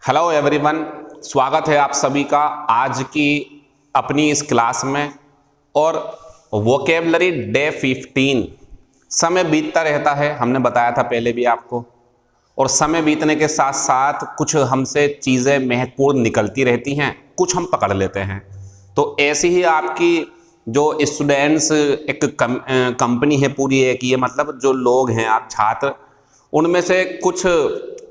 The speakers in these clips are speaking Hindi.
हेलो एवरीवन, स्वागत है आप सभी का आज की अपनी इस क्लास में। और वोकेबलरी डे 15 समय बीतता रहता है, हमने बताया था पहले भी आपको। और समय बीतने के साथ साथ कुछ हमसे चीज़ें महत्वपूर्ण निकलती रहती हैं, कुछ हम पकड़ लेते हैं। तो ऐसी ही आपकी जो स्टूडेंट्स एक कंपनी है पूरी, एक ये मतलब जो लोग हैं आप छात्र, उनमें से कुछ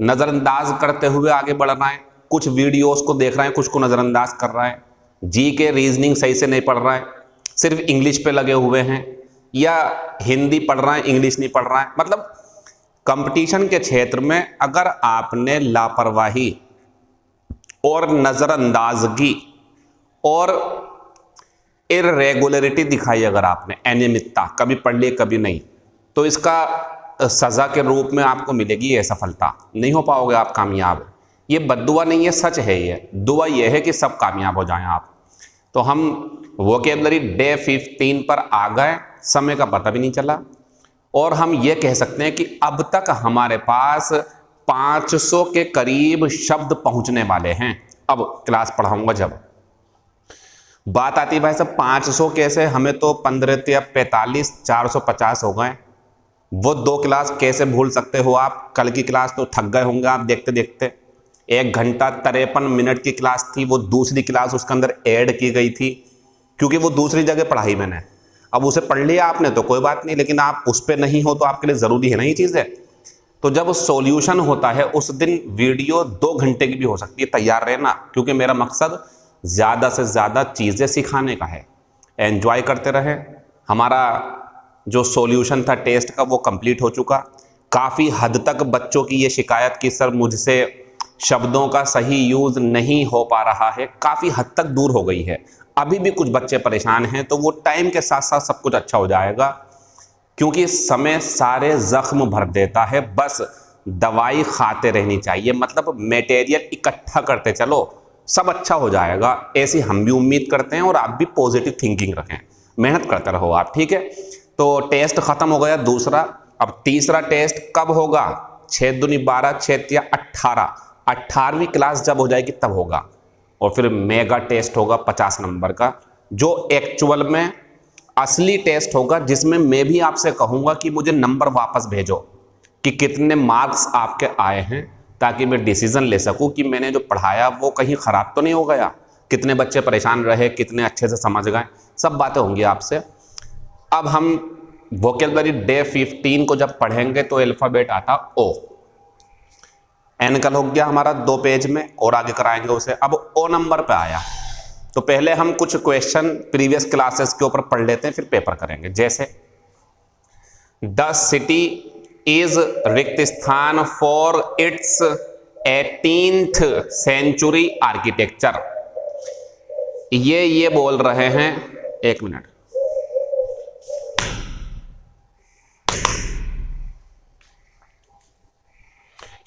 नज़रअंदाज करते हुए आगे बढ़ रहे हैं, कुछ वीडियोस को देख रहे हैं, कुछ को नज़रअंदाज कर रहे हैं, जी के रीजनिंग सही से नहीं पढ़ रहा है, सिर्फ इंग्लिश पे लगे हुए हैं, या हिंदी पढ़ रहे हैं इंग्लिश नहीं पढ़ रहा है। मतलब कंपटीशन के क्षेत्र में अगर आपने लापरवाही और नज़रअंदाजगी और इर्रेगुलरिटी दिखाई, अगर आपने अनियमितता, कभी पढ़ ली कभी नहीं, तो इसका सज़ा के रूप में आपको मिलेगी ये सफलता। नहीं हो पाओगे आप कामयाब। ये बद्दुआ नहीं है, सच है। ये दुआ ये है कि सब कामयाब हो जाएं आप। तो हम वोकेबलरी डे 15 पर आ गए, समय का पता भी नहीं चला। और हम ये कह सकते हैं कि अब तक हमारे पास 500 के करीब शब्द पहुंचने वाले हैं। अब क्लास पढ़ाऊंगा जब बात आती है भाई साहब 500 कैसे, हमें तो 15 या 45 450 हो गए। वो 2 क्लास कैसे भूल सकते हो आप? कल की क्लास तो थक गए होंगे आप देखते देखते। 1 घंटा 53 मिनट की क्लास थी, वो दूसरी क्लास उसके अंदर ऐड की गई थी क्योंकि वो दूसरी जगह पढ़ाई मैंने। अब उसे पढ़ लिया आपने तो कोई बात नहीं, लेकिन आप उस पर नहीं हो तो आपके लिए ज़रूरी है ना ये चीज़ें। तो जब सॉल्यूशन होता है उस दिन वीडियो 2 घंटे की भी हो सकती है, तैयार रहना, क्योंकि मेरा मकसद ज़्यादा से ज़्यादा चीज़ें सिखाने का है। एंजॉय करते रहे। हमारा जो सॉल्यूशन था टेस्ट का वो कंप्लीट हो चुका। काफ़ी हद तक बच्चों की ये शिकायत कि सर मुझसे शब्दों का सही यूज़ नहीं हो पा रहा है, काफ़ी हद तक दूर हो गई है। अभी भी कुछ बच्चे परेशान हैं, तो वो टाइम के साथ साथ सब कुछ अच्छा हो जाएगा, क्योंकि समय सारे ज़ख्म भर देता है। बस दवाई खाते रहनी चाहिए, मतलब मटेरियल इकट्ठा करते चलो, सब अच्छा हो जाएगा। ऐसी हम भी उम्मीद करते हैं और आप भी पॉजिटिव थिंकिंग रखें, मेहनत करते रहो आप, ठीक है। तो टेस्ट खत्म हो गया दूसरा। अब तीसरा टेस्ट कब होगा? 6 दूनी 12, 6 या 18, 18वीं क्लास जब हो जाएगी तब होगा। और फिर मेगा टेस्ट होगा 50 नंबर का, जो एक्चुअल में असली टेस्ट होगा, जिसमें मैं भी आपसे कहूँगा कि मुझे नंबर वापस भेजो कि कितने मार्क्स आपके आए हैं, ताकि मैं डिसीजन ले सकूँ कि मैंने जो पढ़ाया वो कहीं ख़राब तो नहीं हो गया, कितने बच्चे परेशान रहे, कितने अच्छे से समझ गए, सब बातें होंगी आपसे। अब हम वोकेबलरी डे 15 को जब पढ़ेंगे तो अल्फ़ाबेट आता ओ। एन कल हो गया हमारा 2 पेज में, और आगे कराएंगे उसे। अब ओ नंबर पे आया, तो पहले हम कुछ क्वेश्चन प्रीवियस क्लासेस के ऊपर पढ़ लेते हैं, फिर पेपर करेंगे। जैसे द सिटी इज रिक्त स्थान for its 18th century architecture. ये बोल रहे हैं, 1 मिनट,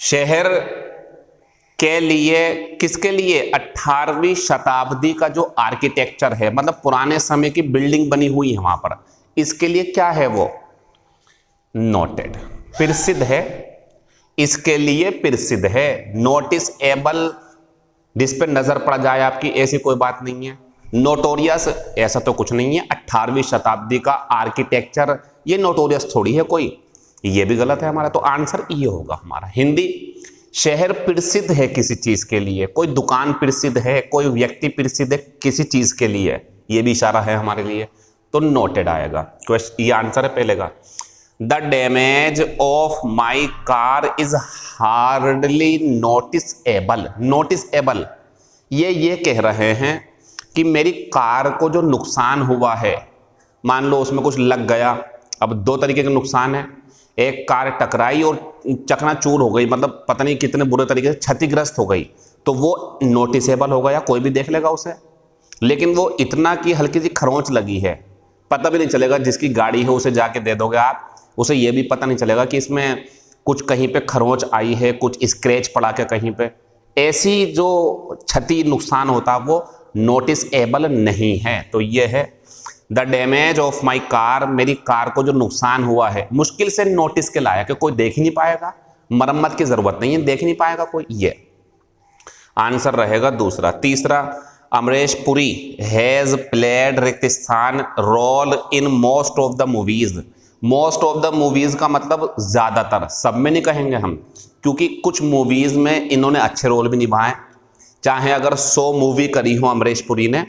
शहर के लिए, किसके लिए? 18वीं शताब्दी का जो आर्किटेक्चर है, मतलब पुराने समय की बिल्डिंग बनी हुई है वहां पर, इसके लिए क्या है वो? नोटेड, प्रसिद्ध है, इसके लिए प्रसिद्ध है, नोटिस एबल, जिस पर नजर पड़ जाए आपकी, ऐसी कोई बात नहीं है। नोटोरियस ऐसा तो कुछ नहीं है। 18वीं शताब्दी का आर्किटेक्चर ये नोटोरियस थोड़ी है कोई, ये भी गलत है हमारा। तो आंसर ये होगा हमारा। हिंदी, शहर प्रसिद्ध है किसी चीज के लिए, कोई दुकान प्रसिद्ध है, कोई व्यक्ति प्रसिद्ध है किसी चीज के लिए, ये भी इशारा है हमारे लिए, तो नोटेड आएगा। क्वेश्चन ये आंसर है पहले का। The damage of my car is hardly noticeable. Noticeable ये कह रहे हैं कि मेरी कार को जो नुकसान हुआ है, मान लो उसमें कुछ लग गया। अब 2 तरीके के नुकसान है, एक कार टकराई और चकनाचूर हो गई, मतलब पता नहीं कितने बुरे तरीके से क्षतिग्रस्त हो गई, तो वो नोटिसेबल हो गया, कोई भी देख लेगा उसे। लेकिन वो इतना कि हल्की सी खरोंच लगी है, पता भी नहीं चलेगा, जिसकी गाड़ी है उसे जाके दे दोगे आप, उसे ये भी पता नहीं चलेगा कि इसमें कुछ कहीं पे खरोंच आई है, कुछ स्क्रैच पड़ा के कहीं पे। ऐसी जो क्षति नुकसान होता है वो नोटिसेबल नहीं है। तो ये है the damage of my car, मेरी कार को जो नुकसान हुआ है, मुश्किल से नोटिस के लायक है, कोई देख ही नहीं पाएगा, मरम्मत की जरूरत नहीं है, देख नहीं पाएगा कोई। ये आंसर रहेगा दूसरा। तीसरा, अमरीश पुरी हैज प्लेड रिक्तिस्थान role in most of the movies. Most of the movies का मतलब ज्यादातर, सब में नहीं कहेंगे हम, क्योंकि कुछ मूवीज में इन्होंने अच्छे रोल भी निभाए। चाहे अगर 100 मूवी करी हो अमरीश पुरी ने,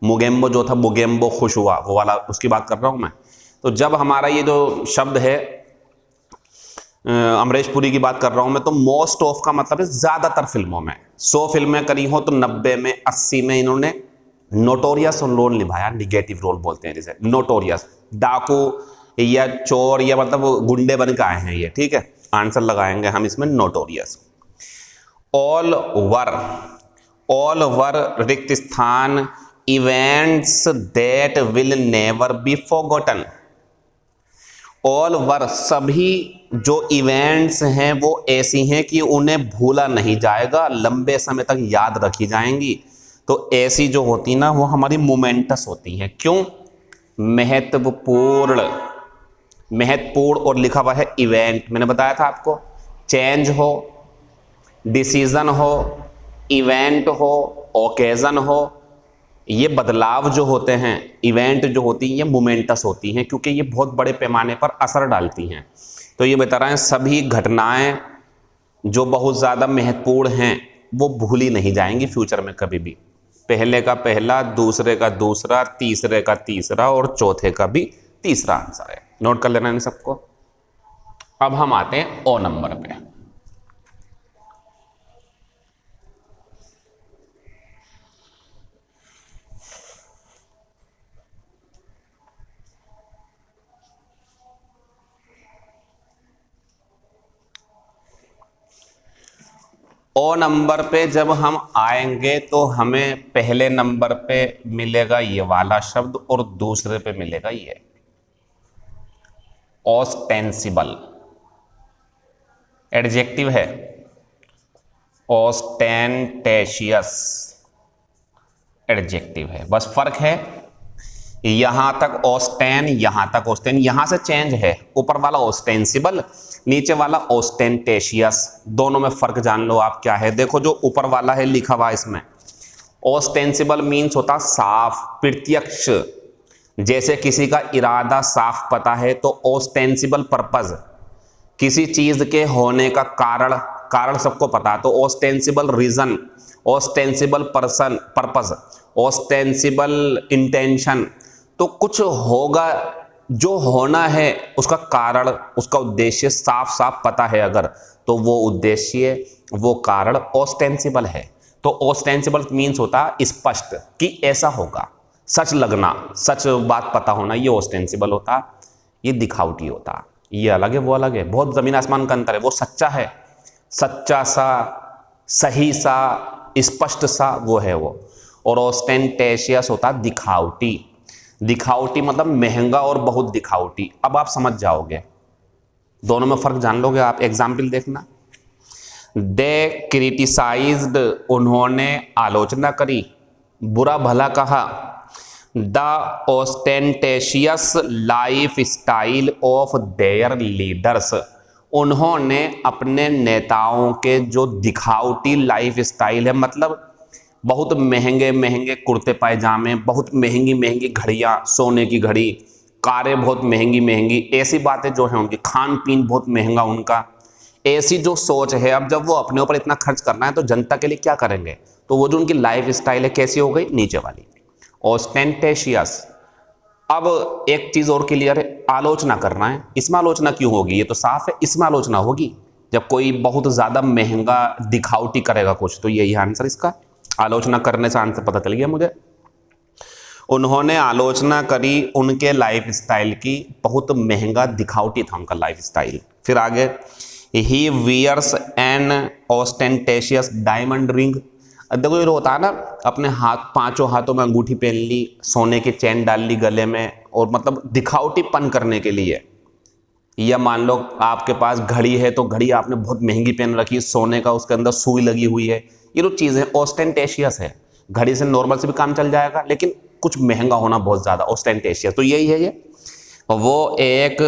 मुगेम्बो जो था, मुगेम्बो खुश हुआ, वो वाला उसकी बात कर रहा हूं मैं। तो जब हमारा ये जो शब्द है अमरीश पुरी की बात कर रहा हूं मैं, तो मोस्ट ऑफ का मतलब है ज्यादातर फिल्मों में। 100 फिल्में करी हो तो 90 में, 80 में इन्होंने नोटोरियस रोल निभाया। निगेटिव रोल बोलते हैं जिसे, नोटोरियस, डाकू या चोर या मतलब गुंडे बन के आए हैं ये, ठीक है। आंसर लगाएंगे हम इसमें नोटोरियस। ऑल वर रिक्त स्थान events that will never be forgotten. All were सभी जो इवेंट्स हैं वो ऐसी हैं कि उन्हें भूला नहीं जाएगा, लंबे समय तक याद रखी जाएंगी। तो ऐसी जो होती ना वो हमारी मोमेंटस होती हैं। क्यों? महत्वपूर्ण, महत्वपूर्ण और लिखा हुआ है इवेंट। मैंने बताया था आपको, चेंज हो, डिसीजन हो, इवेंट हो, ओकेजन हो, ये बदलाव जो होते हैं, इवेंट जो होती हैं, ये मोमेंटस होती हैं, क्योंकि ये बहुत बड़े पैमाने पर असर डालती हैं। तो ये बता रहे हैं सभी घटनाएं जो बहुत ज़्यादा महत्वपूर्ण हैं वो भूली नहीं जाएंगी फ्यूचर में कभी भी। पहले का पहला, दूसरे का दूसरा, तीसरे का तीसरा और चौथे का भी तीसरा आंसर है। नोट कर लेना इन सबको। अब हम आते हैं ओ नंबर पे। ओ नंबर पे जब हम आएंगे तो हमें पहले नंबर पे मिलेगा ये वाला शब्द और दूसरे पे मिलेगा ये ऑस्टेंसिबल। एडजेक्टिव है ऑस्टेंटेशियस, एडजेक्टिव है। बस फर्क है, यहां तक ऑस्टेन, यहां तक ऑस्टेन, यहां से चेंज है। ऊपर वाला ऑस्टेंसिबल, नीचे वाला ऑस्टेंटेशियस। दोनों में फर्क जान लो आप क्या है। देखो जो ऊपर वाला है लिखा हुआ इसमें, ऑस्टेंसिबल मीन्स होता साफ, प्रत्यक्ष। जैसे किसी का इरादा साफ पता है तो ऑस्टेंसिबल पर्पज, किसी चीज के होने का कारण, कारण सबको पता, तो ostensible reason, ostensible person, purpose, ostensible intention. तो कुछ होगा, जो होना है उसका कारण, उसका उद्देश्य साफ साफ पता है अगर, तो वो उद्देश्य, वो कारण ऑस्टेंसिबल है। तो ऑस्टेंसिबल मीन्स होता स्पष्ट कि ऐसा होगा, सच लगना, सच बात पता होना, ये ऑस्टेंसिबल होता। ये दिखावटी होता, ये अलग है वो अलग है, बहुत जमीन आसमान का अंतर है। वो सच्चा है, सच्चा सा, सही सा, स्पष्ट सा, वो है वो। और ऑस्टेंटेशियस होता दिखावटी। दिखावटी मतलब महंगा और बहुत दिखावटी। अब आप समझ जाओगे, दोनों में फर्क जान लोगे आप। एग्जाम्पल देखना, दे क्रिटिसाइज्ड, उन्होंने आलोचना करी, बुरा भला कहा, the ostentatious life style of their leaders, उन्होंने अपने नेताओं के जो दिखावटी लाइफ स्टाइल है, मतलब बहुत महंगे महंगे कुर्ते पायजामे, बहुत महंगी महंगी घड़ियाँ, सोने की घड़ी, कारें बहुत महंगी महंगी, ऐसी बातें जो हैं उनकी, खान पीन बहुत महंगा उनका, ऐसी जो सोच है। अब जब वो अपने ऊपर इतना खर्च करना है तो जनता के लिए क्या करेंगे? तो वो जो उनकी लाइफ स्टाइल है कैसी हो गई? नीचे वाली, ऑस्टेंटेशियस। अब एक चीज और क्लियर है, आलोचना करना है। इसमें आलोचना क्यों होगी? ये तो साफ है, इसमें आलोचना होगी जब कोई बहुत ज्यादा महंगा दिखावटी करेगा कुछ, तो यही आंसर इसका। आलोचना करने से आंसर पता चल गया मुझे। उन्होंने आलोचना करी उनके लाइफ स्टाइल की, बहुत महंगा दिखावटी था उनका लाइफ स्टाइल। फिर आगे, ही वियर्स एन ऑस्टेंटेशियस डायमंड रिंग। देखो ये होता है ना, अपने हाथ, पांचों हाथों में अंगूठी पहन ली, सोने की चैन डाल ली गले में, और मतलब दिखावटीपन करने के लिए। या मान लो आपके पास घड़ी है तो घड़ी आपने बहुत महंगी पहन रखी, सोने का उसके अंदर सुई लगी हुई है, ये जो चीज़ें ऑस्टेंटेशियस है। घड़ी से नॉर्मल से भी काम चल जाएगा, लेकिन कुछ महंगा होना बहुत ज़्यादा, ऑस्टेंटेशियस। तो यही है ये। वो एक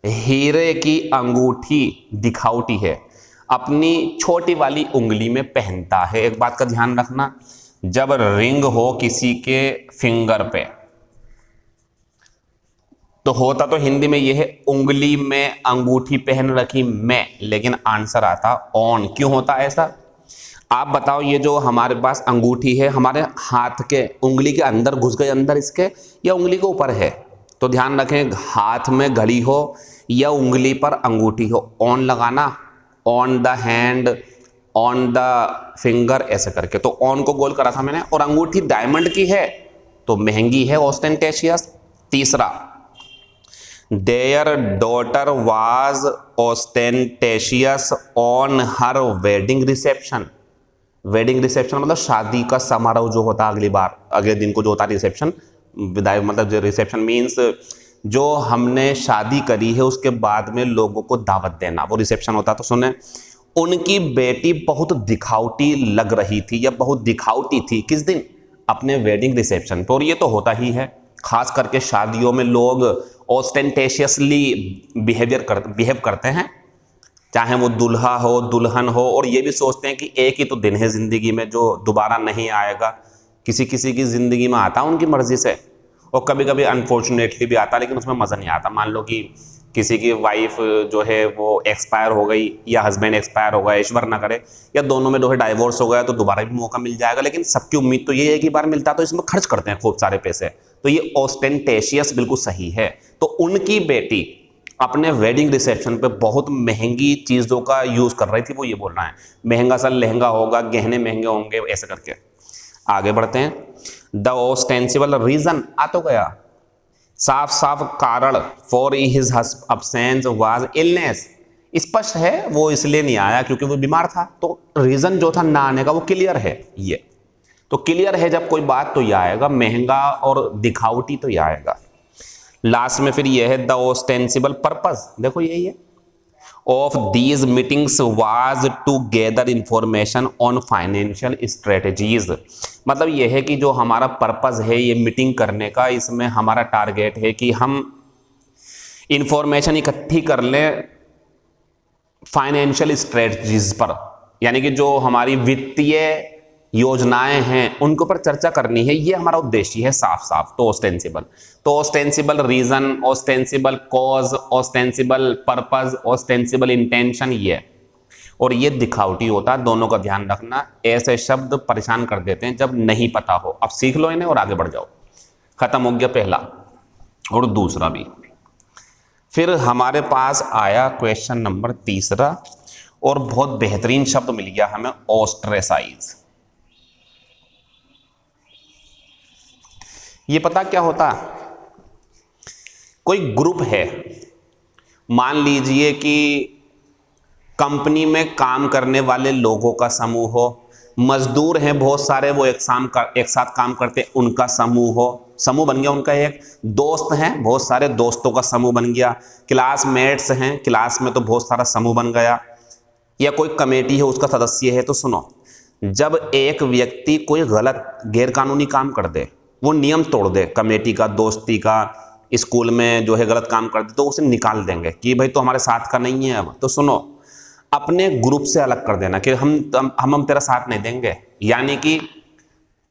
हीरे की अंगूठी दिखावटी है। अपनी छोटी वाली उंगली में पहनता है। एक बात का ध्यान रखना, जब रिंग हो किसी के फिंगर पे तो होता तो हिंदी में यह है उंगली में अंगूठी पहन रखी मैं, लेकिन आंसर आता ऑन। क्यों होता है ऐसा? आप बताओ, ये जो हमारे पास अंगूठी है हमारे हाथ के उंगली के अंदर घुस गए अंदर इसके, या उंगली के ऊपर है? तो ध्यान रखें, हाथ में घड़ी हो या उंगली पर अंगूठी हो, ऑन लगाना, on the hand, on the finger, ऐसे करके। तो ऑन को गोल करा था मैंने। और अंगूठी डायमंड की है तो महंगी है, ऑस्टेंटेशियस। तीसरा, their daughter was ostentatious on her wedding reception. Wedding reception मतलब शादी का समारोह जो होता है, अगले दिन को जो होता है रिसेप्शन, विदाई मतलब जो रिसेप्शन मीन्स जो हमने शादी करी है उसके बाद में लोगों को दावत देना, वो रिसेप्शन होता। तो सुने, उनकी बेटी बहुत दिखावटी लग रही थी या बहुत दिखावटी थी। किस दिन? अपने वेडिंग रिसेप्शन पर। और ये तो होता ही है, खास करके शादियों में लोग ऑस्टेंटेशियसली बिहेव करते हैं, चाहे वो दूल्हा हो दुल्हन हो, और ये भी सोचते हैं कि एक ही तो दिन है ज़िंदगी में जो दोबारा नहीं आएगा। किसी किसी की ज़िंदगी में आता उनकी मर्ज़ी से, और कभी कभी अनफॉर्चुनेटली भी आता, लेकिन उसमें मज़ा नहीं आता। मान लो कि किसी की वाइफ जो है वो एक्सपायर हो गई या हस्बैंड एक्सपायर हो गया, ईश्वर ना करे, या दोनों में जो है डाइवोर्स हो गया, तो दोबारा भी मौका मिल जाएगा। लेकिन सबकी उम्मीद तो ये एक ही बार मिलता, तो इसमें खर्च करते हैं खूब सारे पैसे। तो ये ऑस्टेंटेशियस बिल्कुल सही है। तो उनकी बेटी अपने वेडिंग रिसेप्शन पे बहुत महंगी चीज़ों का यूज़ कर रही थी, वो ये बोल रहा है। महंगा सा लहंगा होगा, गहने महंगे होंगे, ऐसे करके। आगे बढ़ते हैं। द ऑस्टेंसिबल रीजन आ तो गया, साफ साफ कारण for his absence was illness. स्पष्ट है वो इसलिए नहीं आया क्योंकि वो बीमार था। तो रीजन जो था ना आने का वो क्लियर है। ये तो क्लियर है, जब कोई बात तो ये आएगा, महंगा और दिखावटी तो ये आएगा। लास्ट में फिर ये है द ऑस्टेंसिबल पर्पस, देखो यही है, of these meetings was to gather information on financial strategies. मतलब यह है कि जो हमारा पर्पस है ये मीटिंग करने का, इसमें हमारा टारगेट है कि हम इंफॉर्मेशन इकट्ठी कर लें फाइनेंशियल स्ट्रेटजीज पर, यानी कि जो हमारी वित्तीय योजनाएं हैं उनके ऊपर चर्चा करनी है, ये हमारा उद्देश्य है साफ साफ। तो ostensible reason, ostensible cause, ostensible purpose, ostensible intention, ये और ये दिखावटी होता है। दोनों का ध्यान रखना, ऐसे शब्द परेशान कर देते हैं जब नहीं पता हो। अब सीख लो इन्हें और आगे बढ़ जाओ। खत्म हो गया पहला और दूसरा भी। फिर हमारे पास आया क्वेश्चन नंबर तीसरा, और बहुत बेहतरीन शब्द मिल गया हमें, ऑस्ट्रेसाइज। ये पता क्या होता? कोई ग्रुप है, मान लीजिए कि कंपनी में काम करने वाले लोगों का समूह हो, मजदूर हैं बहुत सारे, वो एक साथ काम करते, उनका समूह हो, समूह बन गया उनका एक। दोस्त हैं बहुत सारे, दोस्तों का समूह बन गया। क्लासमेट्स हैं, क्लास में तो बहुत सारा समूह बन गया। या कोई कमेटी है उसका सदस्य है। तो सुनो, जब एक व्यक्ति कोई गलत गैरकानूनी काम कर दे, वो नियम तोड़ दे कमेटी का, दोस्ती का, स्कूल में जो है गलत काम कर दे, तो उसे निकाल देंगे कि भाई तो हमारे साथ का नहीं है अब। तो सुनो, अपने ग्रुप से अलग कर देना कि हम तेरा साथ नहीं देंगे, यानी कि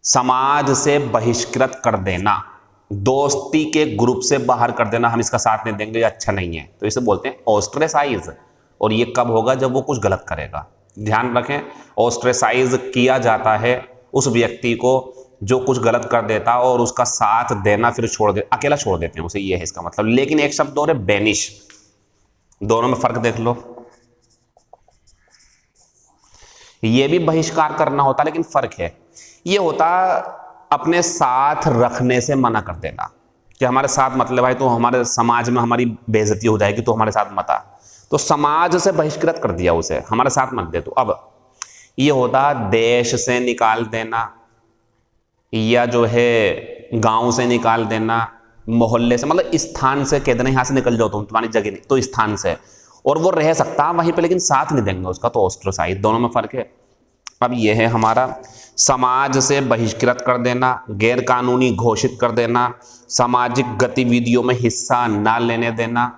समाज से बहिष्कृत कर देना, दोस्ती के ग्रुप से बाहर कर देना, हम इसका साथ नहीं देंगे, ये अच्छा नहीं है। तो इसे बोलते हैं ऑस्ट्रेसाइज। और ये कब होगा? जब वो कुछ गलत करेगा। ध्यान रखें, ऑस्ट्रेसाइज किया जाता है उस व्यक्ति को जो कुछ गलत कर देता और उसका साथ देना फिर अकेला छोड़ देते हैं उसे, ये है इसका मतलब। लेकिन एक शब्द और है, बेनिश। दोनों में फर्क देख लो। ये भी बहिष्कार करना होता, लेकिन फर्क है। ये होता अपने साथ रखने से मना कर देना कि हमारे साथ मतलब भाई तो हमारे समाज में हमारी बेइज्जती हो जाएगी, तो हमारे साथ मत आ। तो समाज से बहिष्कृत कर दिया उसे, हमारे साथ मत दे। तो अब ये होता देश से निकाल देना, या जो है गांव से निकाल देना, मोहल्ले से, मतलब स्थान से कह देना यहाँ से निकल जाओ तुम, तुम्हारी जगह नहीं, तो स्थान से। और वो रह सकता है वहीं पे, लेकिन साथ नहीं देंगे उसका, तो ऑस्ट्रेसाइज। दोनों में फर्क है। अब ये है हमारा समाज से बहिष्कृत कर देना, गैर कानूनी घोषित कर देना, सामाजिक गतिविधियों में हिस्सा ना लेने देना।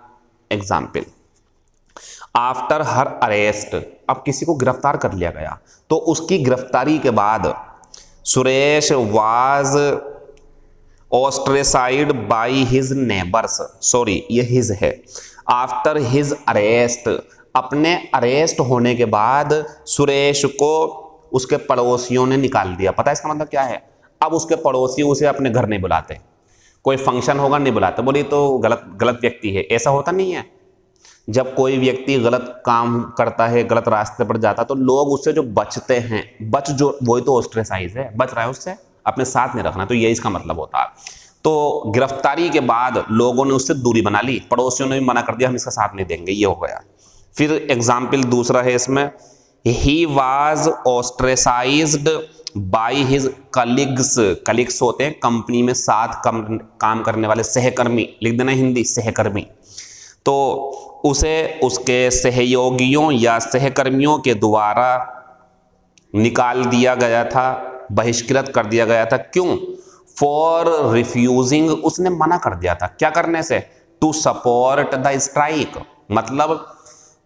एग्जाम्पल, आफ्टर हर अरेस्ट, अब किसी को गिरफ्तार कर लिया गया तो उसकी गिरफ्तारी के बाद Suresh was ostracised by his neighbours, sorry ये हिज है, आफ्टर हिज अरेस्ट, अपने अरेस्ट होने के बाद सुरेश को उसके पड़ोसियों ने निकाल दिया। पता है इसका मतलब क्या है? अब उसके पड़ोसी उसे अपने घर नहीं बुलाते, कोई फंक्शन होगा नहीं बुलाते, बोले तो गलत व्यक्ति है। ऐसा होता नहीं है। जब कोई व्यक्ति गलत काम करता है, गलत रास्ते पर जाता, तो लोग उससे जो बचते हैं, जो वही तो ऑस्ट्रेसाइज है, बच रहा है उससे, अपने साथ नहीं रखना। तो ये इसका मतलब होता है। तो गिरफ्तारी के बाद लोगों ने उससे दूरी बना ली, पड़ोसियों ने भी मना कर दिया हम इसका साथ नहीं देंगे, ये हो गया। फिर एग्जाम्पल दूसरा है इसमें, he was ostracised by his colleagues, colleagues होते हैं कंपनी में साथ काम करने वाले, सहकर्मी, लिख देना हिंदी सहकर्मी। तो उसे उसके सहयोगियों या सहकर्मियों के द्वारा निकाल दिया गया था, बहिष्कृत कर दिया गया था। क्यों? फॉर रिफ्यूजिंग, उसने मना कर दिया था क्या करने से? टू सपोर्ट द स्ट्राइक, मतलब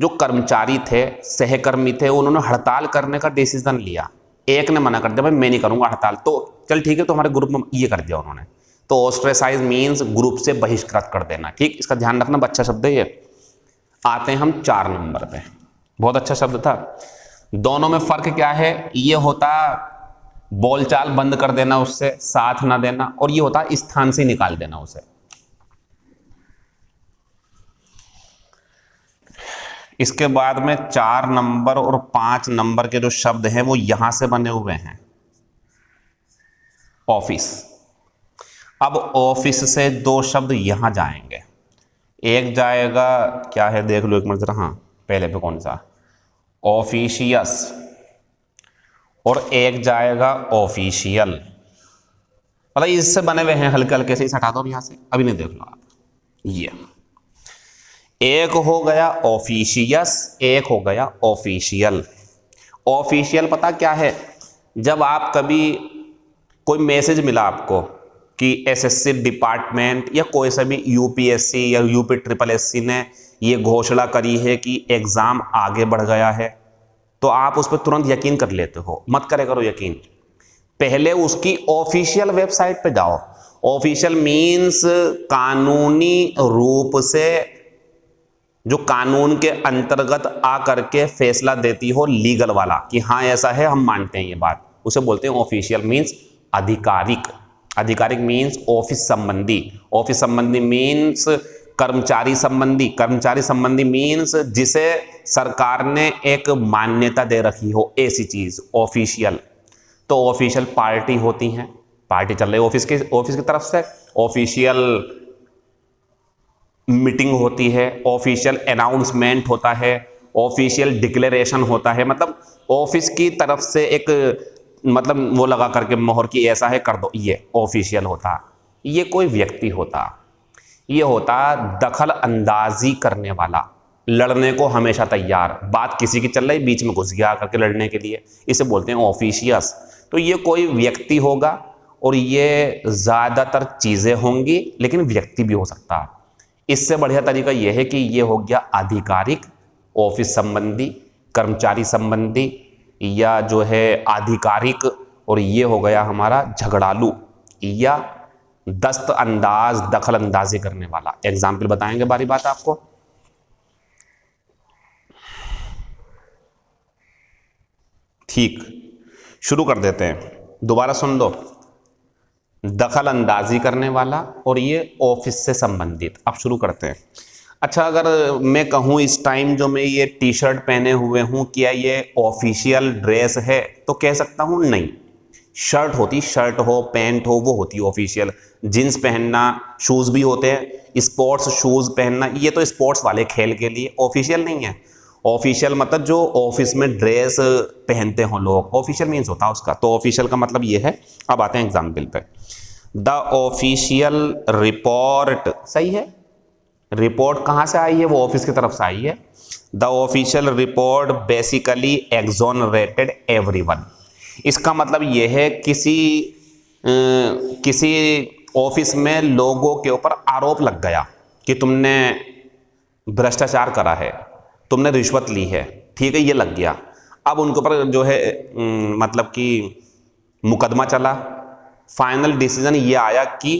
जो कर्मचारी थे, सहकर्मी थे, उन्होंने हड़ताल करने का डिसीजन लिया। एक ने मना कर दिया, भाई मैं नहीं करूंगा हड़ताल, तो चल ठीक है, तो हमारे ग्रुप में ये कर दिया उन्होंने। तो ऑस्ट्रेसाइज मीन्स ग्रुप से बहिष्कृत कर देना। ठीक, इसका ध्यान रखना, अच्छा शब्द है ये। आते हैं हम 4 नंबर पे, बहुत अच्छा शब्द था। दोनों में फर्क क्या है? ये होता बोलचाल बंद कर देना उससे, साथ ना देना, और ये होता स्थान से निकाल देना उसे। इसके बाद में 4 नंबर और 5 नंबर के जो शब्द हैं वो यहां से बने हुए हैं, ऑफिस। अब ऑफिस से 2 शब्द यहां जाएंगे, एक जाएगा, क्या है देख लो एक मिनट जरा, हाँ पहले पे कौन सा, ऑफिशियस, और एक जाएगा ऑफिशियल। मतलब इससे बने हुए हैं, हल्के हल्के से इसे हटा दो यहां से, अभी नहीं, देख लो आप। ये एक हो गया ऑफिशियस, एक हो गया ऑफिशियल। ऑफिशियल पता क्या है? जब आप कभी कोई मैसेज मिला आपको कि एसएससी डिपार्टमेंट या कोई सा भी यूपीएससी या यूपी ट्रिपल एससी ने ये घोषणा करी है कि एग्जाम आगे बढ़ गया है, तो आप उस पर तुरंत यकीन कर लेते हो। मत करे करो यकीन, पहले उसकी ऑफिशियल वेबसाइट पे जाओ। ऑफिशियल मीन्स कानूनी रूप से, जो कानून के अंतर्गत आ करके फैसला देती हो, लीगल वाला, कि हाँ ऐसा है, हम मानते हैं ये बात, उसे बोलते हैं ऑफिशियल। मीन्स आधिकारिक, आधिकारिक मीन्स ऑफिस संबंधी, ऑफिस संबंधी मीन्स कर्मचारी संबंधी, कर्मचारी संबंधी मीन्स जिसे सरकार ने एक मान्यता दे रखी हो, ऐसी चीज ऑफिशियल। तो ऑफिशियल पार्टी होती हैं, पार्टी चल रही है ऑफिस की तरफ से, ऑफिशियल मीटिंग होती है, ऑफिशियल अनाउंसमेंट होता है, ऑफिशियल डिक्लेरेशन होता है, मतलब ऑफिस की तरफ से एक मतलब वो लगा करके मोहर की ऐसा है कर दो, ये ऑफिशियल होता। ये कोई व्यक्ति होता, ये होता दखल अंदाजी करने वाला, लड़ने को हमेशा तैयार, बात किसी की चल रही बीच में घुस गया करके लड़ने के लिए, इसे बोलते हैं ऑफिशियस। तो ये कोई व्यक्ति होगा और ये ज़्यादातर चीज़ें होंगी, लेकिन व्यक्ति भी हो सकता है। इससे बढ़िया तरीका यह है कि ये हो गया आधिकारिक, ऑफिस संबंधी, कर्मचारी संबंधी, या जो है आधिकारिक, और ये हो गया हमारा झगड़ालू या दस्त अंदाज, दखल अंदाजी करने वाला। एग्जाम्पल बताएंगे बारी बात आपको। ठीक, शुरू कर देते हैं, दोबारा सुन दो। दखल अंदाजी करने वाला और ये ऑफिस से संबंधित। अब शुरू करते हैं। अच्छा, अगर मैं कहूँ इस टाइम जो मैं ये टी शर्ट पहने हुए हूँ, क्या ये ऑफिशियल ड्रेस है? तो कह सकता हूँ नहीं। शर्ट होती, शर्ट हो, पैंट हो, वो होती है ऑफिशियल। जींस पहनना, शूज़ भी होते हैं, स्पोर्ट्स शूज़ पहनना, ये तो स्पोर्ट्स वाले खेल के लिए, ऑफिशियल नहीं है। ऑफिशियल मतलब जो ऑफिस में ड्रेस पहनते हो लोग, ऑफिशियल मीन्स होता है उसका। तो ऑफिशियल का मतलब ये है। अब आते हैं एग्जाम्पल पे। द ऑफिशियल रिपोर्ट, सही है, रिपोर्ट कहाँ से आई है? वो ऑफिस की तरफ से आई है। The official report basically exonerated everyone. इसका मतलब ये है किसी ऑफिस में लोगों के ऊपर आरोप लग गया कि तुमने भ्रष्टाचार करा है, तुमने रिश्वत ली है, ठीक है, ये लग गया। अब उनके ऊपर जो है मतलब कि मुकदमा चला। फाइनल डिसीजन ये आया कि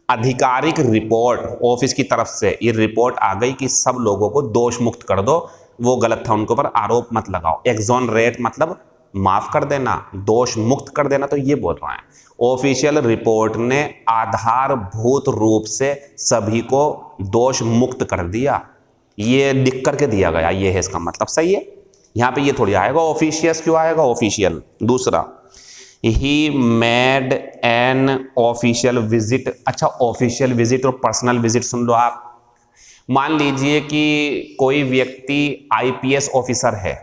आधिकारिक रिपोर्ट ऑफिस की तरफ से ये रिपोर्ट आ गई कि सब लोगों को दोष मुक्त कर दो, वो गलत था, उनके ऊपर आरोप मत लगाओ। एक्सोनरेट मतलब माफ कर देना, दोष मुक्त कर देना, तो ये बोल रहा है ऑफिशियल रिपोर्ट ने आधारभूत रूप से सभी को दोष मुक्त कर दिया, ये लिख करके दिया गया, ये है इसका मतलब। सही है। यहां पे ये थोड़ी आएगा ऑफिशियस, क्यों आएगा ऑफिशियल। दूसरा, ही मेड एन ऑफिशियल विजिट। अच्छा, ऑफिशियल विजिट और पर्सनल विजिट सुन लो आप। मान लीजिए कि कोई व्यक्ति आईपीएस ऑफिसर है,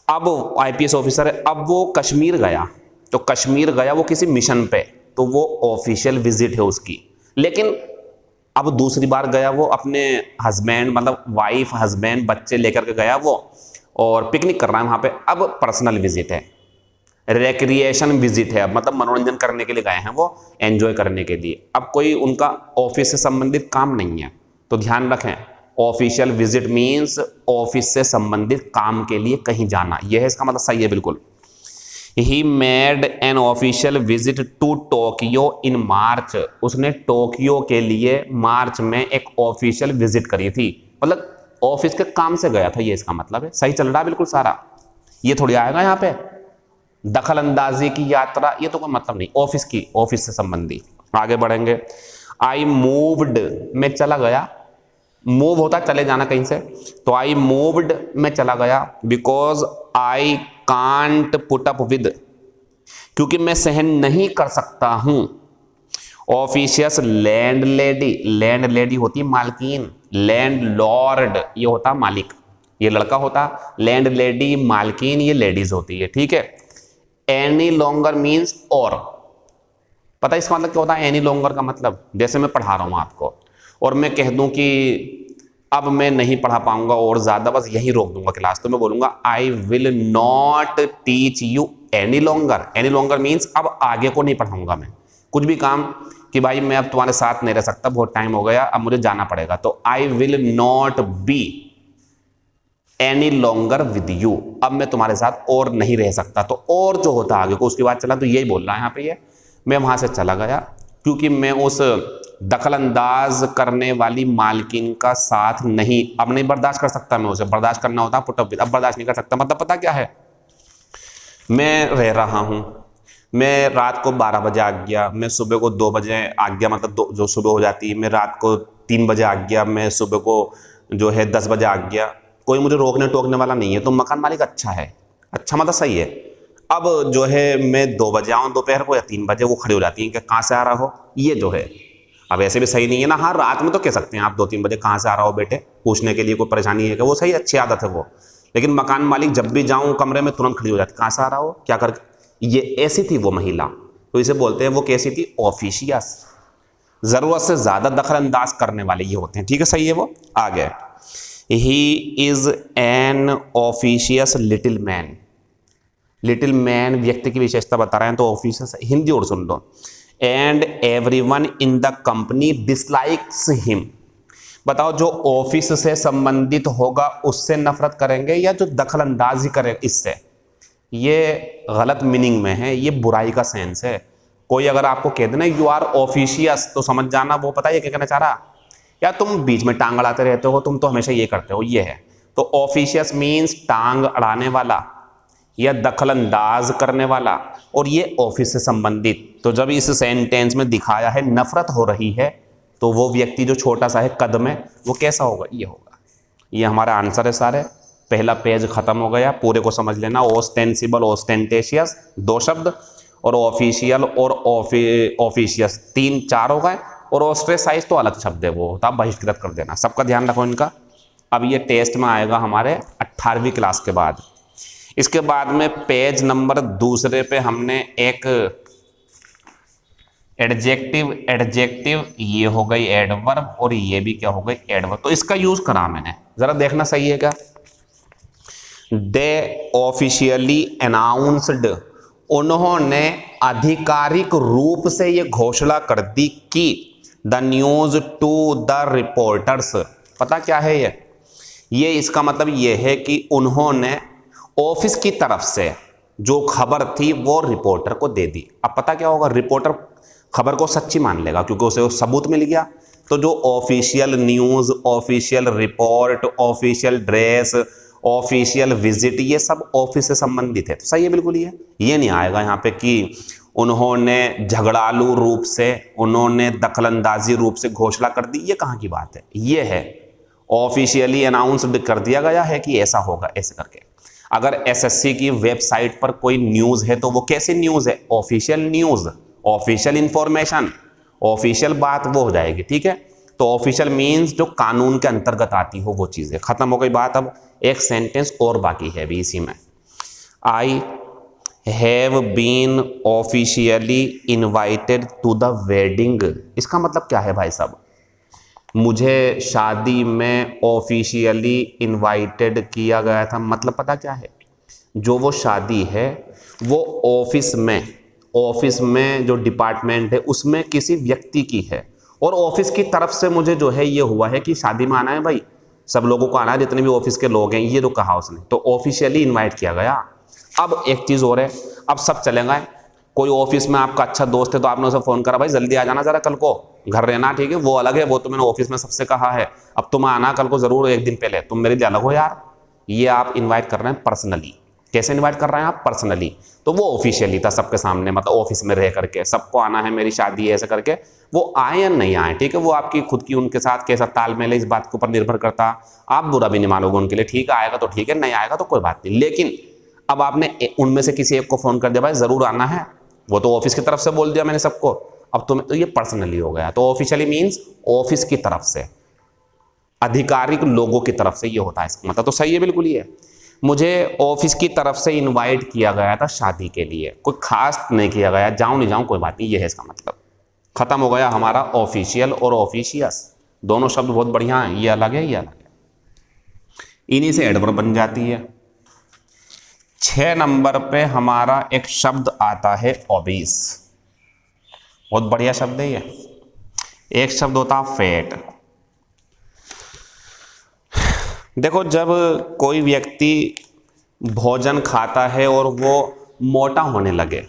अब आईपीएस ऑफिसर है, अब वो कश्मीर गया, तो कश्मीर गया वो किसी मिशन पे, तो वो ऑफिशियल विजिट है उसकी। लेकिन अब दूसरी बार गया वो अपने हस्बैंड मतलब वाइफ हस्बैंड बच्चे लेकर के गया वो, और पिकनिक कर रहा है वहाँ पे, अब पर्सनल विजिट है, रिक्रिएशन विजिट है, मतलब मनोरंजन करने के लिए गए हैं वो, एंजॉय करने के लिए। अब कोई उनका ऑफिस से संबंधित काम नहीं है, तो ध्यान रखें ऑफिशियल विजिट मीन्स ऑफिस से संबंधित काम के लिए कहीं जाना, यह है इसका मतलब। सही है बिल्कुल। He made an official visit to Tokyo in March. उसने टोक्यो के लिए मार्च में एक ऑफिशियल विजिट करी थी, मतलब ऑफिस के काम से गया था, ये इसका मतलब है। सही चल रहा है बिल्कुल सारा। ये थोड़ी आएगा यहाँ पे दखल अंदाजी की यात्रा, ये तो कोई मतलब नहीं, ऑफिस की, ऑफिस से संबंधी। आगे बढ़ेंगे। आई मूव्ड में चला गया, मूव होता चले जाना कहीं से, तो आई मूव्ड में चला गया because I can't put up with, क्योंकि मैं सहन नहीं कर सकता हूं। ऑफिशियस लैंड लेडी, लैंड लेडी होती है मालकिन, लैंड लॉर्ड ये होता मालिक, ये लड़का होता, लैंड लेडी मालकिन ये लेडीज होती है, ठीक है। एनी लॉन्गर मीन्स और, पता है इसका मतलब क्या होता है एनी लॉन्गर का मतलब? जैसे मैं पढ़ा रहा हूं आपको और मैं कह दूं कि अब मैं नहीं पढ़ा पाऊंगा और ज्यादा, बस यही रोक दूंगा क्लास, तो मैं बोलूंगा I will not teach you any longer. Any longer means अब आगे को नहीं पढ़ाऊंगा मैं कुछ भी काम, कि भाई मैं अब तुम्हारे साथ नहीं रह सकता, बहुत टाइम हो गया, अब मुझे जाना पड़ेगा, तो I will not be any longer with you, अब मैं तुम्हारे साथ और नहीं रह सकता। तो और जो होता आगे को उसके बाद चला, तो यही बोल रहा है यहाँ पे, ये मैं वहां से चला गया क्योंकि मैं उस दखल अंदाज करने वाली मालकिन का साथ नहीं, अब नहीं बर्दाश्त कर सकता मैं उसे। बर्दाश्त करना होता पुट अप विद, अब बर्दाश्त नहीं कर सकता, मतलब पता क्या है, मैं रह रहा हूं, मैं रात को 12 बजे आ गया, मैं सुबह को 2 बजे आ गया, मतलब जो सुबह हो जाती है, मैं रात को 3 बजे आ गया, मैं सुबह को जो है 10 बजे आ गया, कोई मुझे रोकने टोकने वाला नहीं है, तो मकान मालिक अच्छा है, अच्छा मतलब सही है। अब जो है मैं 2 बजे आऊँ दोपहर को या 3 बजे, वो खड़ी हो जाती है कि कहाँ से आ रहा हो, ये जो है अब ऐसे भी सही नहीं है ना। हाँ रात में तो कह सकते हैं आप 2-3 बजे कहाँ से आ रहा हो बेटे, पूछने के लिए कोई परेशानी है क्या, वो सही अच्छी आदत है वो। लेकिन मकान मालिक जब भी जाऊँ कमरे में तुरंत खड़ी हो जाती, कहाँ से आ रहा हो, क्या कर, ये ऐसी थी वो महिला, तो इसे बोलते हैं वो कैसी थी, ऑफिशियस, जरूरत से ज्यादा दखल अंदाज करने वाले ये होते हैं, ठीक है सही है वो। आगे, he is an officious little man. Little man व्यक्ति की विशेषता बता रहे हैं, तो ऑफिशियस हिंदी और सुन लो। And everyone in the company dislikes him. बताओ जो ऑफिस से संबंधित होगा उससे नफरत करेंगे या जो दखल अंदाजी करे इससे? ये गलत मीनिंग में है, ये बुराई का सेंस है। कोई अगर आपको कह देना यू आर ऑफिशियस, तो समझ जाना वो पता है क्या कहना चाह रहा, या तुम बीच में टांग अड़ाते रहते हो, तुम तो हमेशा ये करते हो, ये है। तो ऑफिशियस मीन्स टांग अड़ाने वाला या दखल अंदाज करने वाला, और ये ऑफिस से संबंधित। तो जब इस सेंटेंस में दिखाया है नफरत हो रही है, तो वो व्यक्ति जो छोटा सा है कद में, वो कैसा होगा, ये होगा। ये हमारा आंसर है सारे। पहला पेज खत्म हो गया, पूरे को समझ लेना। ऑस्टेंसिबल, ऑस्टेंटेशियस 2 शब्द, और ऑफिशियल और ऑफिशियस 3-4 हो गए, और ऑस्ट्रेसाइज तो अलग शब्द है, वो होता बहिष्कृत कर देना। सबका ध्यान रखो इनका। अब ये टेस्ट में आएगा हमारे 18वीं क्लास के बाद। इसके बाद में पेज नंबर 2 पे हमने एक एडजेक्टिव ये हो गई एडवर्ब, और ये भी क्या हो गई एडवर्ब, तो इसका यूज करा मैंने, जरा देखना सही है क्या। दे ऑफिशियली अनाउंस्ड, उन्होंने आधिकारिक रूप से ये घोषणा कर दी कि the news to the reporters. पता क्या है ये, ये इसका मतलब ये है कि उन्होंने ऑफिस की तरफ से जो खबर थी वो रिपोर्टर को दे दी। अब पता क्या होगा, रिपोर्टर खबर को सच्ची मान लेगा क्योंकि उसे वो सबूत मिल गया। तो जो official news, official report, official dress, official visit, ये सब ऑफिस से संबंधित है। तो सही है बिल्कुल। ये नहीं आएगा यहाँ पे कि उन्होंने झगड़ालू रूप से, उन्होंने दखलंदाजी रूप से घोषणा कर दी। ये कहाँ की बात है? ये है ऑफिशियली अनाउंस्ड कर दिया गया है कि ऐसा होगा, ऐसे करके। अगर एसएससी की वेबसाइट पर कोई न्यूज़ है तो वो कैसी न्यूज़ है? Official news, official information, official बात वो हो जाएगी। ठीक है, तो ऑफिशियल मीन्स जो कानून के अंतर्गत आती हो वो चीज़ें। खत्म हो गई बात। अब एक सेंटेंस और बाकी है अभी इसी में। I have been officially invited to the wedding. इसका मतलब क्या है भाई साहब? मुझे शादी में ऑफिशियली इन्वाइटेड किया गया था। मतलब पता क्या है? जो वो शादी है वो ऑफिस में जो डिपार्टमेंट है उसमें किसी व्यक्ति की है, और ऑफिस की तरफ से मुझे जो है ये हुआ है कि शादी में आना है भाई, सब लोगों को आना है, जितने भी ऑफिस के लोग हैं, ये जो कहा उसने, तो ऑफिशियली इन्वाइट किया गया। अब एक चीज़ और है, अब सब चले गए। कोई ऑफिस में आपका अच्छा दोस्त है तो आपने उसे फ़ोन करा, भाई जल्दी आ जाना ज़रा, कल को घर रहना, ठीक है? वो अलग है, वो तो मैंने ऑफिस में सबसे कहा है, अब तुम आना कल को ज़रूर, एक दिन पहले, तुम मेरे लिए अलग हो यार। ये आप इन्वाइट कर रहे हैं पर्सनली। कैसे इन्वाइट कर रहे हैं आप? पर्सनली। तो वो ऑफिशियली था सबके सामने, मतलब ऑफिस में रह करके सबको आना है, मेरी शादी है, ऐसे करके। वो आए या नहीं आए, ठीक है, वो आपकी खुद की उनके साथ कैसा तालमेल है इस बात के ऊपर निर्भर करता। आप बुरा भी नहीं मानोगे उनके लिए, ठीक है, आएगा तो ठीक है, नहीं आएगा तो कोई बात नहीं। लेकिन अब आपने उनमें से किसी एक को फ़ोन कर दिया, भाई ज़रूर आना है, वो तो ऑफिस की तरफ से बोल दिया मैंने सबको, अब तुम्हें तो ये पर्सनली हो गया। तो ऑफिशियली मीन्स ऑफिस की तरफ से, आधिकारिक लोगों की तरफ से ये होता है इसका मतलब। तो सही है बिल्कुल। ये मुझे ऑफिस की तरफ से इनवाइट किया गया था शादी के लिए, कोई खास नहीं किया गया, जाऊं नहीं जाऊं कोई बात नहीं, ये है इसका मतलब। खत्म हो गया हमारा ऑफिशियल और ऑफिशियस, दोनों शब्द बहुत बढ़िया हैं, ये अलग है, ये अलग है, इन्हीं से एडवर्ब बन जाती है। 6 नंबर पे हमारा एक शब्द आता है ओबीस। बहुत बढ़िया शब्द है ये। एक शब्द होता है फैट। देखो, जब कोई व्यक्ति भोजन खाता है और वो मोटा होने लगे,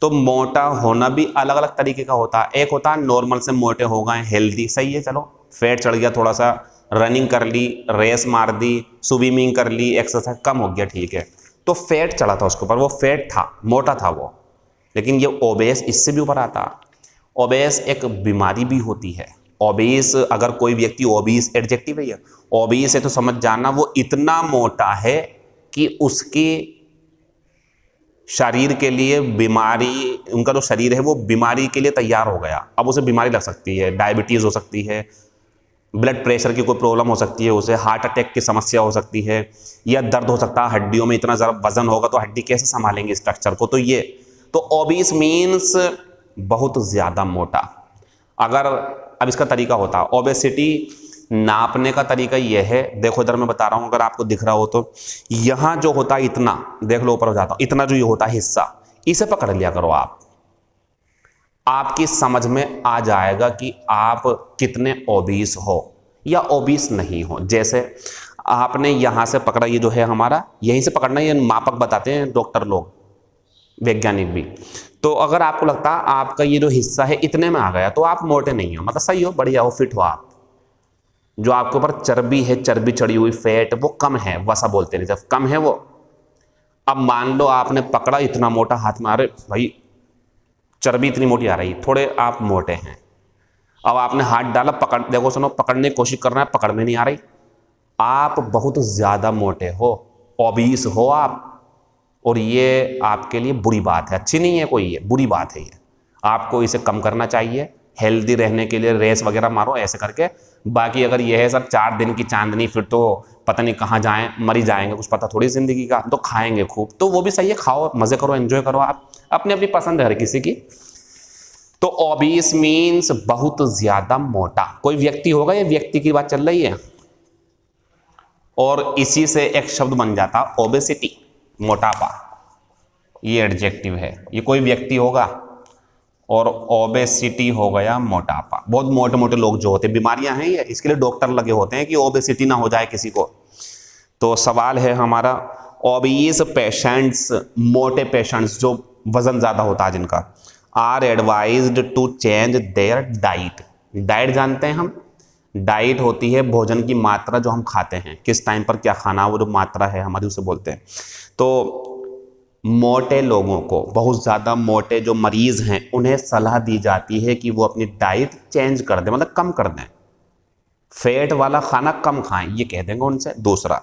तो मोटा होना भी अलग अलग तरीके का होता है। एक होता है नॉर्मल से मोटे हो गए, हेल्दी, सही है, चलो फैट चढ़ गया, थोड़ा सा रनिंग कर ली, रेस मार दी, स्विमिंग कर ली, एक्सरसाइज, कम हो गया, ठीक है, तो फैट चढ़ा था उसके ऊपर, वो फैट था, मोटा था वो। लेकिन ये ओबेस इससे भी ऊपर आता। ओबेस एक बीमारी भी होती है। ओबीस, अगर कोई व्यक्ति ओबीस, एडजेक्टिव है ये, ओबीस है तो समझ जाना वो इतना मोटा है कि उसके शरीर के लिए बीमारी, उनका जो शरीर है वो बीमारी के लिए तैयार हो गया। अब उसे बीमारी लग सकती है, डायबिटीज़ हो सकती है, ब्लड प्रेशर की कोई प्रॉब्लम हो सकती है, उसे हार्ट अटैक की समस्या हो सकती है, या दर्द हो सकता है हड्डियों में, इतना ज़्यादा वजन होगा तो हड्डी कैसे संभालेंगे स्ट्रक्चर को। तो ये तो ओबीस मीन्स बहुत ज़्यादा मोटा। अगर अब इसका तरीका होता है, ओबेसिटी नापने का तरीका यह है, देखो इधर मैं बता रहा हूँ, अगर आपको दिख रहा हो तो यहाँ जो होता है इतना, देख लो ऊपर हो जाता हूँ, इतना जो ये होता है हिस्सा, इसे पकड़ लिया करो आप, आपकी समझ में आ जाएगा कि आप कितने ओबीस हो या ओबीस नहीं हो। जैसे आपने यहाँ से पकड़ा, ये जो है हमारा, यहीं से पकड़ना, ये मापक बताते हैं डॉक्टर लोग, वैज्ञानिक भी। तो अगर आपको लगता है आपका ये जो हिस्सा है इतने में आ गया, तो आप मोटे नहीं हो, मतलब सही हो, बढ़िया हो, फिट हो आप। जो आपके ऊपर चर्बी है, चर्बी चढ़ी हुई, फैट, वो कम है, वसा बोलते हैं जब, कम है वो। अब मान लो आपने पकड़ा इतना मोटा हाथ में, अरे भाई चर्बी इतनी मोटी आ रही, थोड़े आप मोटे हैं। अब आपने हाथ डाला, पकड़, देखो सुनो, पकड़ने की कोशिश कर रहे हैं, पकड़ में नहीं आ रही, आप बहुत ज़्यादा मोटे हो, ओबीस हो आप, और ये आपके लिए बुरी बात है, अच्छी नहीं है कोई, ये बुरी बात है, ये आपको इसे कम करना चाहिए। हेल्दी रहने के लिए रेस वगैरह मारो ऐसे करके। बाकी अगर ये है सर 4 दिन की चांदनी, फिर तो पता नहीं कहाँ जाएं, मरी जाएंगे, कुछ पता थोड़ी ज़िंदगी का, तो खाएंगे खूब, तो वो भी सही है, खाओ, मज़े करो, एंजॉय करो, आप अपनी अपनी पसंद है हर किसी की। तो ओबीस मीन्स बहुत ज़्यादा मोटा कोई व्यक्ति होगा, ये व्यक्ति की बात चल रही है, और इसी से एक शब्द बन जाता ओबेसिटी, मोटापा, ये एडजेक्टिव है। ये कोई व्यक्ति होगा और ओबेसिटी हो गया मोटापा। बहुत मोटे मोटे लोग जो होते हैं, बीमारियां हैं ये, इसके लिए डॉक्टर लगे होते हैं कि ओबेसिटी ना हो जाए किसी को। तो सवाल है हमारा, ओबीस पेशेंट्स, मोटे पेशेंट्स जो वजन ज़्यादा होता है जिनका, are advised to change their diet. Diet जानते हैं हम, डाइट होती है भोजन की मात्रा जो हम खाते हैं, किस टाइम पर क्या खाना, वो जो मात्रा है हमारी उसे बोलते हैं। तो मोटे लोगों को, बहुत ज़्यादा मोटे जो मरीज़ हैं, उन्हें सलाह दी जाती है कि वो अपनी डाइट चेंज कर दें, मतलब कम कर दें, फैट वाला खाना कम खाएं, ये कह देंगे उनसे। दूसरा,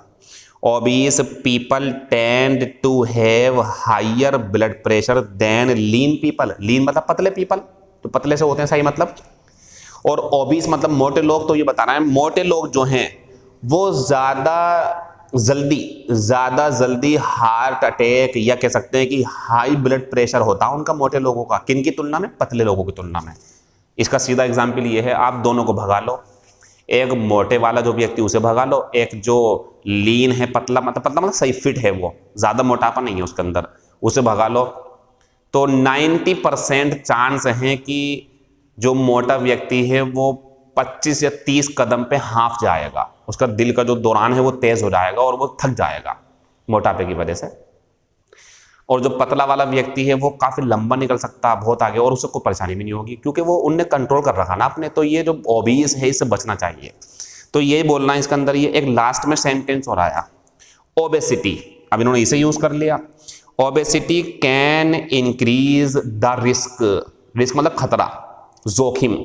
obese people tend to have higher blood pressure than lean people. Lean मतलब पतले पीपल, तो पतले से होते हैं, सही मतलब। और ओबीस मतलब मोटे लोग, तो ये बताना है मोटे लोग जो हैं वो ज़्यादा जल्दी हार्ट अटैक, या कह सकते हैं कि हाई ब्लड प्रेशर होता है उनका मोटे लोगों का, किन की तुलना में, पतले लोगों की तुलना में। इसका सीधा एग्जाम्पल ये है, आप दोनों को भगा लो, एक मोटे वाला जो व्यक्ति उसे भगा लो, एक जो लीन है, पतला मतलब सही फिट है, वो ज़्यादा मोटापा नहीं है उसके अंदर, उसे भगा लो, तो 90% चांस हैं कि जो मोटा व्यक्ति है वो 25 या 30 कदम पे हाफ जाएगा, उसका दिल का जो दौरान है वो तेज हो जाएगा और वो थक जाएगा मोटापे की वजह से। और जो पतला वाला व्यक्ति है वो काफ़ी लंबा निकल सकता है, बहुत आगे, और उससे कोई परेशानी भी नहीं होगी क्योंकि वो उनने कंट्रोल कर रखा ना अपने। तो ये जो ओबीस है इससे बचना चाहिए। तो ये बोलना है इसके अंदर। ये एक लास्ट में सेंटेंस और आया, ओबेसिटी, अब इन्होंने इसे यूज कर लिया। Obesity can increase the risk, risk मतलब खतरा, जोखिम।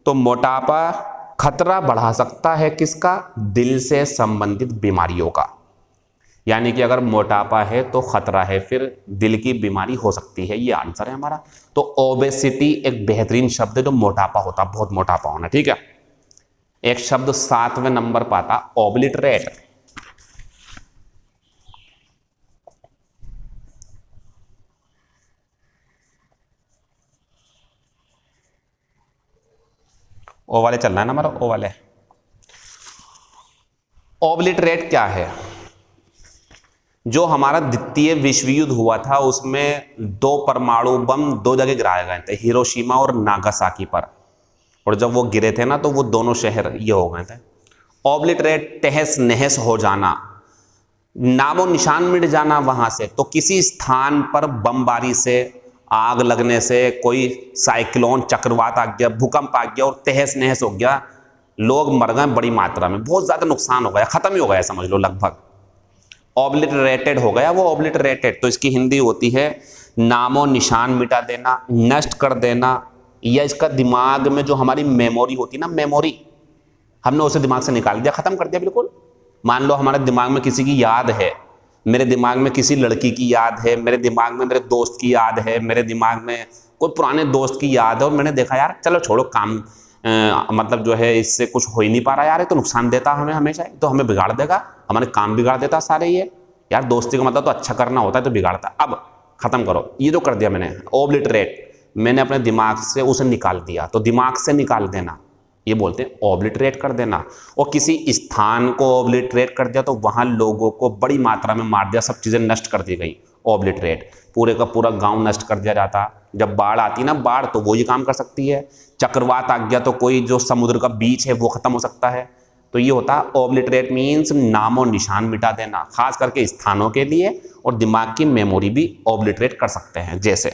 तो मोटापा खतरा बढ़ा सकता है किसका, दिल से संबंधित बीमारियों का। यानी कि अगर मोटापा है तो खतरा है, फिर दिल की बीमारी हो सकती है, ये आंसर है हमारा। तो ओबेसिटी एक बेहतरीन शब्द है जो मोटापा होता, बहुत मोटापा होना, ठीक है। एक शब्द 7वें नंबर पाता, ओब्लिटरेट। ओ वाले चलना है ना हमारा, ओ वाले। ओब्लिटरेट क्या है, जो हमारा द्वितीय विश्व युद्ध हुआ था उसमें 2 परमाणु बम 2 जगह गिराए गए थे, हिरोशिमा और नागासाकी पर। और जब वो गिरे थे ना तो वो दोनों शहर ये हो गए थे। ओब्लिटरेट तहस नहस हो जाना, नामो निशान मिट जाना वहां से। तो किसी स्थान पर बमबारी से, आग लगने से, कोई साइक्लोन चक्रवात आ गया, भूकंप आ गया और तहस नहस हो गया, लोग मर गए बड़ी मात्रा में, बहुत ज्यादा नुकसान हो गया, खत्म ही हो गया समझ लो लगभग, ऑब्लिटरेटेड हो गया वो, ऑब्लिटरेटेड। तो इसकी हिंदी होती है नामो निशान मिटा देना, नष्ट कर देना, या इसका दिमाग में जो हमारी मेमोरी होती है ना, मेमोरी, हमने उसे दिमाग से निकाल दिया, खत्म कर दिया बिल्कुल। मान लो हमारे दिमाग में किसी की याद है, मेरे दिमाग में किसी लड़की की याद है, मेरे दिमाग में मेरे दोस्त की याद है, मेरे दिमाग में कोई पुराने दोस्त की याद है, और मैंने देखा यार चलो छोड़ो काम, मतलब जो है इससे कुछ हो ही नहीं पा रहा यार, ये तो नुकसान देता हमें हमेशा, तो हमें बिगाड़ देगा, हमारे काम बिगाड़ देता सारे। ये यार दोस्ती का मतलब तो अच्छा करना होता है, तो बिगाड़ता। अब खत्म करो, ये जो कर दिया मैंने ओब्लिटरेट, मैंने अपने दिमाग से उसे निकाल दिया, तो दिमाग से निकाल देना ये बोलते हैं ओब्लिटरेट कर देना। और किसी स्थान को ओब्लिटरेट कर दिया तो वहां लोगों को बड़ी मात्रा में मार दिया, सब चीजें नष्ट कर दी गई, ओब्लिटरेट। पूरे का पूरा गांव नष्ट कर दिया जाता। जब बाढ़ आती ना, बाढ़, तो वो ये काम कर सकती है। चक्रवात आ गया तो कोई जो समुद्र का बीच है वो खत्म हो सकता है। तो ये होता है ओब्लिटरेट, मीन्स नामो निशान मिटा देना, खास करके स्थानों के लिए, और दिमाग की मेमोरी भी ओब्लिटरेट कर सकते हैं। जैसे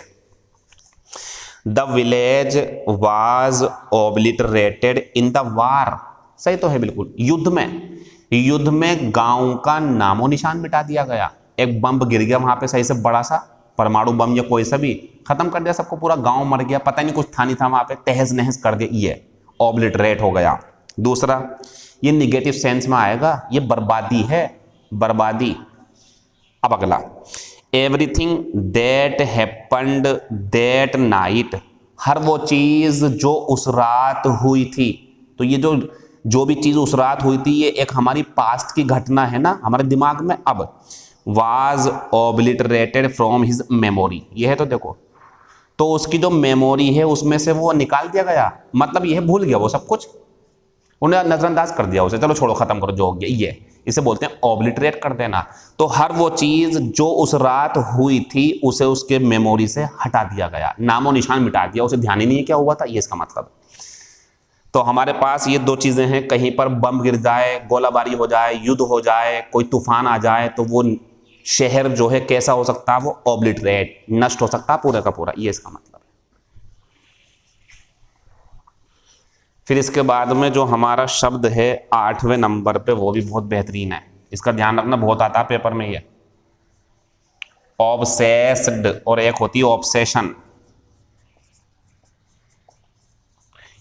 the village was obliterated in the war, सही तो है बिल्कुल। युद्ध में गांव का नामो निशान मिटा दिया गया। एक बम गिर गया वहां पे, सही से बड़ा सा परमाणु बम या कोई सा भी, खत्म कर दिया सबको, पूरा गांव मर गया, पता नहीं कुछ था नहीं था वहां पे, तहस नहस कर दिया, ये ओब्लिटरेट हो गया। दूसरा, ये निगेटिव सेंस में आएगा, ये बर्बादी है, बर्बादी। अब अगला, everything that happened that night, हर वो चीज जो उस रात हुई थी। तो ये जो भी चीज उस रात हुई थी, ये एक हमारी पास्ट की घटना है ना हमारे दिमाग में। अब वाज ओब्लिटरेटेड फ्रॉम हिज मेमोरी, ये है, तो देखो, तो उसकी जो मेमोरी है उसमें से वो निकाल दिया गया, मतलब ये भूल गया वो सब कुछ, उन्हें नजरअंदाज कर दिया उसे, चलो छोड़ो खत्म करो जो हो गया, ये इसे बोलते हैं ओब्लिटरेट कर देना। तो हर वो चीज जो उस रात हुई थी उसे उसके मेमोरी से हटा दिया गया, नामो निशान मिटा दिया, उसे ध्यान ही नहीं क्या हुआ था, ये इसका मतलब। तो हमारे पास ये दो चीजें हैं, कहीं पर बम गिर जाए, गोलाबारी हो जाए, युद्ध हो जाए, कोई तूफान आ जाए, तो वो शहर जो है कैसा हो सकता है, वो ऑब्लिटरेट, नष्ट हो सकता है पूरा का पूरा, ये इसका मतलब है। फिर इसके बाद में जो हमारा शब्द है 8वें नंबर पे, वो भी बहुत बेहतरीन है, इसका ध्यान रखना, बहुत आता है पेपर में ये, ऑब्सेस्ड, और एक होती है ऑब्सेशन।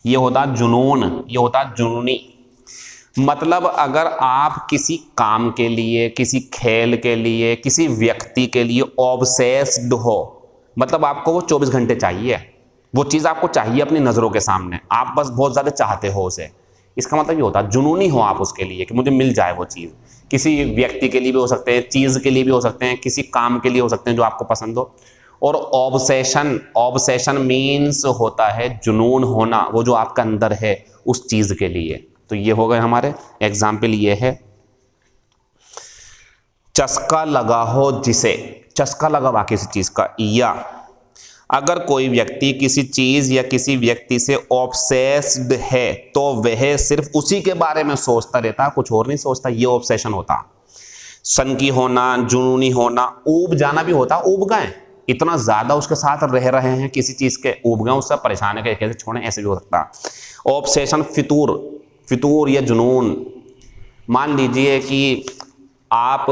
ये होता जुनून, ये होता जुनूनी। मतलब अगर आप किसी काम के लिए, किसी खेल के लिए, किसी व्यक्ति के लिए ऑब्सेस्ड हो, मतलब आपको वो 24 घंटे चाहिए, वो चीज़ आपको चाहिए अपनी नज़रों के सामने, आप बस बहुत ज़्यादा चाहते हो उसे, इसका मतलब ये होता है जुनूनी हो आप उसके लिए कि मुझे मिल जाए वो चीज़। किसी व्यक्ति के लिए भी हो सकते हैं, चीज़ के लिए भी हो सकते हैं, किसी काम के लिए हो सकते हैं जो आपको पसंद हो। और ऑब्सेशन, ऑब्सेशन मीन्स होता है जुनून होना, वो जो आपका अंदर है उस चीज़ के लिए। तो ये हो गए हमारे एग्जाम्पल, ये है चस्का लगा हो जिसे, चस्का लगा हुआ किसी चीज़ का, या अगर कोई व्यक्ति किसी चीज़ या किसी व्यक्ति से ऑब्सेस्ड है तो वह सिर्फ उसी के बारे में सोचता रहता, कुछ और नहीं सोचता, ये ऑब्सेशन होता। सनकी होना, जुनूनी होना, ऊब जाना भी होता, ऊब गए, इतना ज़्यादा उसके साथ रह रहे हैं किसी चीज़ के, ऊब गए, उससे परेशान है, कैसे छोड़ें, ऐसे भी हो सकता। ऑब्सेशन फितूर, फितूर या जुनून। मान लीजिए कि आप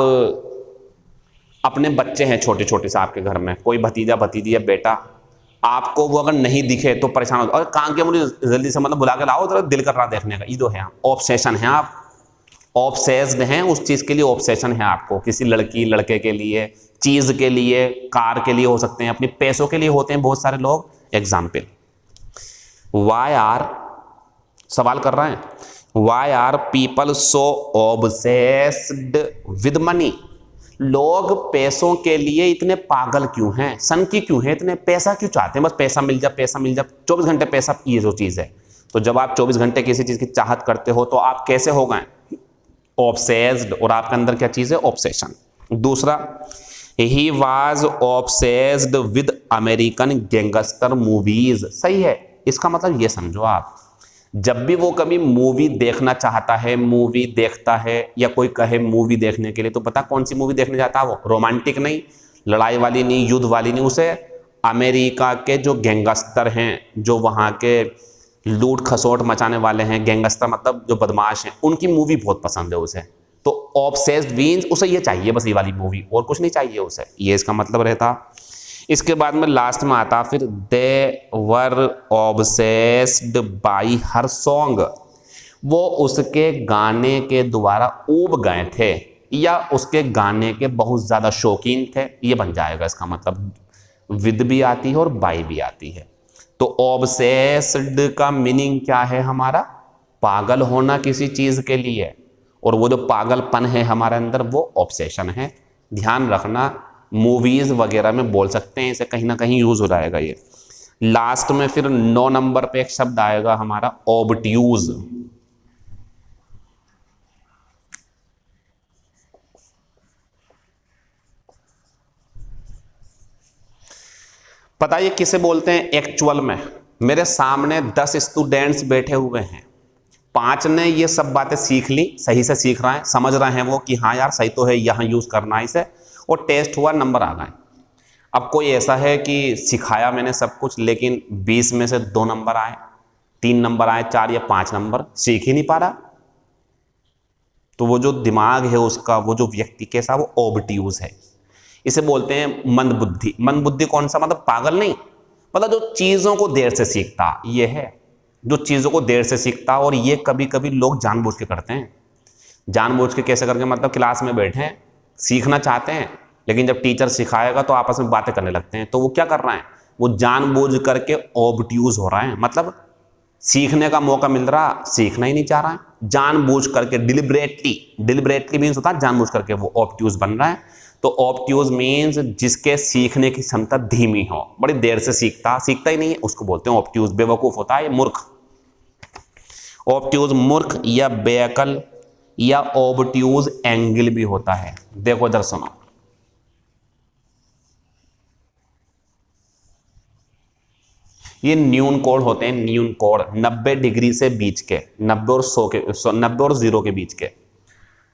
अपने बच्चे हैं छोटे छोटे से आपके घर में, कोई भतीजा भतीजी या बेटा, आपको वो अगर नहीं दिखे तो परेशान हो, और कहाँ के मुझे जल्दी से मतलब बुला के लाओ, तो दिल कर रहा देखने का, ये जो है ऑब्सेशन है, आप ऑब्सेस्ड हैं उस चीज़ के लिए, ऑब्सेशन है आपको, किसी लड़की लड़के के लिए, चीज़ के लिए, कार के लिए हो सकते हैं, अपने पैसों के लिए होते हैं बहुत सारे लोग। एग्जाम्पल, वाई आर, सवाल कर रहे हैं, why are people so obsessed with money, लोग पैसों के लिए इतने पागल क्यों हैं, सनकी क्यों हैं, इतने पैसा क्यों चाहते हैं, बस पैसा मिल जाए, पैसा मिल जाए, 24 घंटे पैसा, ये जो चीज़ है। तो जब आप 24 घंटे किसी चीज़ की चाहत करते हो तो आप कैसे हो गए, ऑब्सेस्ड, और आपके अंदर क्या चीज़ है, ऑब्सेशन। दूसरा, he was obsessed with American gangster movies, सही है, इसका मतलब ये समझो आप, जब भी वो कभी मूवी देखना चाहता है, मूवी देखता है, या कोई कहे मूवी देखने के लिए, तो पता कौन सी मूवी देखने जाता है वो, रोमांटिक नहीं, लड़ाई वाली नहीं, युद्ध वाली नहीं, उसे अमेरिका के जो गैंगस्टर हैं, जो वहाँ के लूट खसोट मचाने वाले हैं, गैंगस्टर मतलब जो बदमाश हैं, उनकी मूवी बहुत पसंद है उसे। तो ऑब्सेस्ड मीन्स उसे ये चाहिए, बस ये वाली मूवी, और कुछ नहीं चाहिए उसे, ये इसका मतलब रहता। इसके बाद में लास्ट में आता फिर, दे वर ऑब्सेस्ड बाई हर सॉन्ग, वो उसके गाने के द्वारा ऊब गए थे, या उसके गाने के बहुत ज़्यादा शौकीन थे, ये बन जाएगा इसका मतलब। विद भी आती है और बाई भी आती है। तो ऑब्सेस्ड का मीनिंग क्या है हमारा, पागल होना किसी चीज़ के लिए, और वो जो पागलपन है हमारे अंदर वो ऑब्सेशन है। ध्यान रखना, मूवीज़ वगैरह में बोल सकते हैं इसे, कहीं ना कहीं यूज़ हो जाएगा ये। लास्ट में फिर 9 नंबर पे एक शब्द आएगा हमारा, ऑब्ट्यूज। पता ये किसे बोलते हैं एक्चुअल में, मेरे सामने 10 स्टूडेंट्स बैठे हुए हैं, 5 ने ये सब बातें सीख ली, सही से सीख रहे हैं, समझ रहे हैं वो कि हाँ यार सही तो है, यहाँ यूज़ करना है इसे, और टेस्ट हुआ, नंबर आ गए। अब कोई ऐसा है कि सिखाया मैंने सब कुछ, लेकिन 20 में से 2 नंबर आए, 3 नंबर आए, 4 या 5 नंबर, सीख ही नहीं पा रहा, तो वो जो दिमाग है उसका, वो जो व्यक्ति कैसा, वो ऑब्ट्यूज है। इसे बोलते हैं मंदबुद्धि। मंदबुद्धि कौन सा, मतलब पागल नहीं, मतलब जो चीज़ों को देर से सीखता, ये है जो चीज़ों को देर से सीखता। और ये कभी कभी लोग जानबूझ के करते हैं। जानबूझ के कैसे करके, मतलब क्लास में बैठे हैं, सीखना चाहते हैं, लेकिन जब टीचर सिखाएगा तो आपस में बातें करने लगते हैं, तो वो क्या कर रहे हैं, वो जानबूझ करके ऑब्ट्यूज हो रहे हैं, मतलब सीखने का मौका मिल रहा, सीखना ही नहीं चाह रहा है, जानबूझ करके, डिलिबरेटली, डिलिबरेटली मीन्स होता है जानबूझ करके वो ऑब्ट्यूज बन रहा है। तो ऑब्ट्यूज मीन्स जिसके सीखने की क्षमता धीमी हो, बड़ी देर से सीखता ही नहीं है, उसको बोलते हैं ऑब्ट्यूज। बेवकूफ होता है ये, मूर्ख। ऑब्ट्यूज मूर्ख या बेअकल या ऑब्ट्यूज एंगल भी होता है। देखो इधर सुनो, ये न्यून कोण होते हैं, न्यून कोण 90 डिग्री से बीच के, 90 और 100 के, 90 और 0 के बीच के।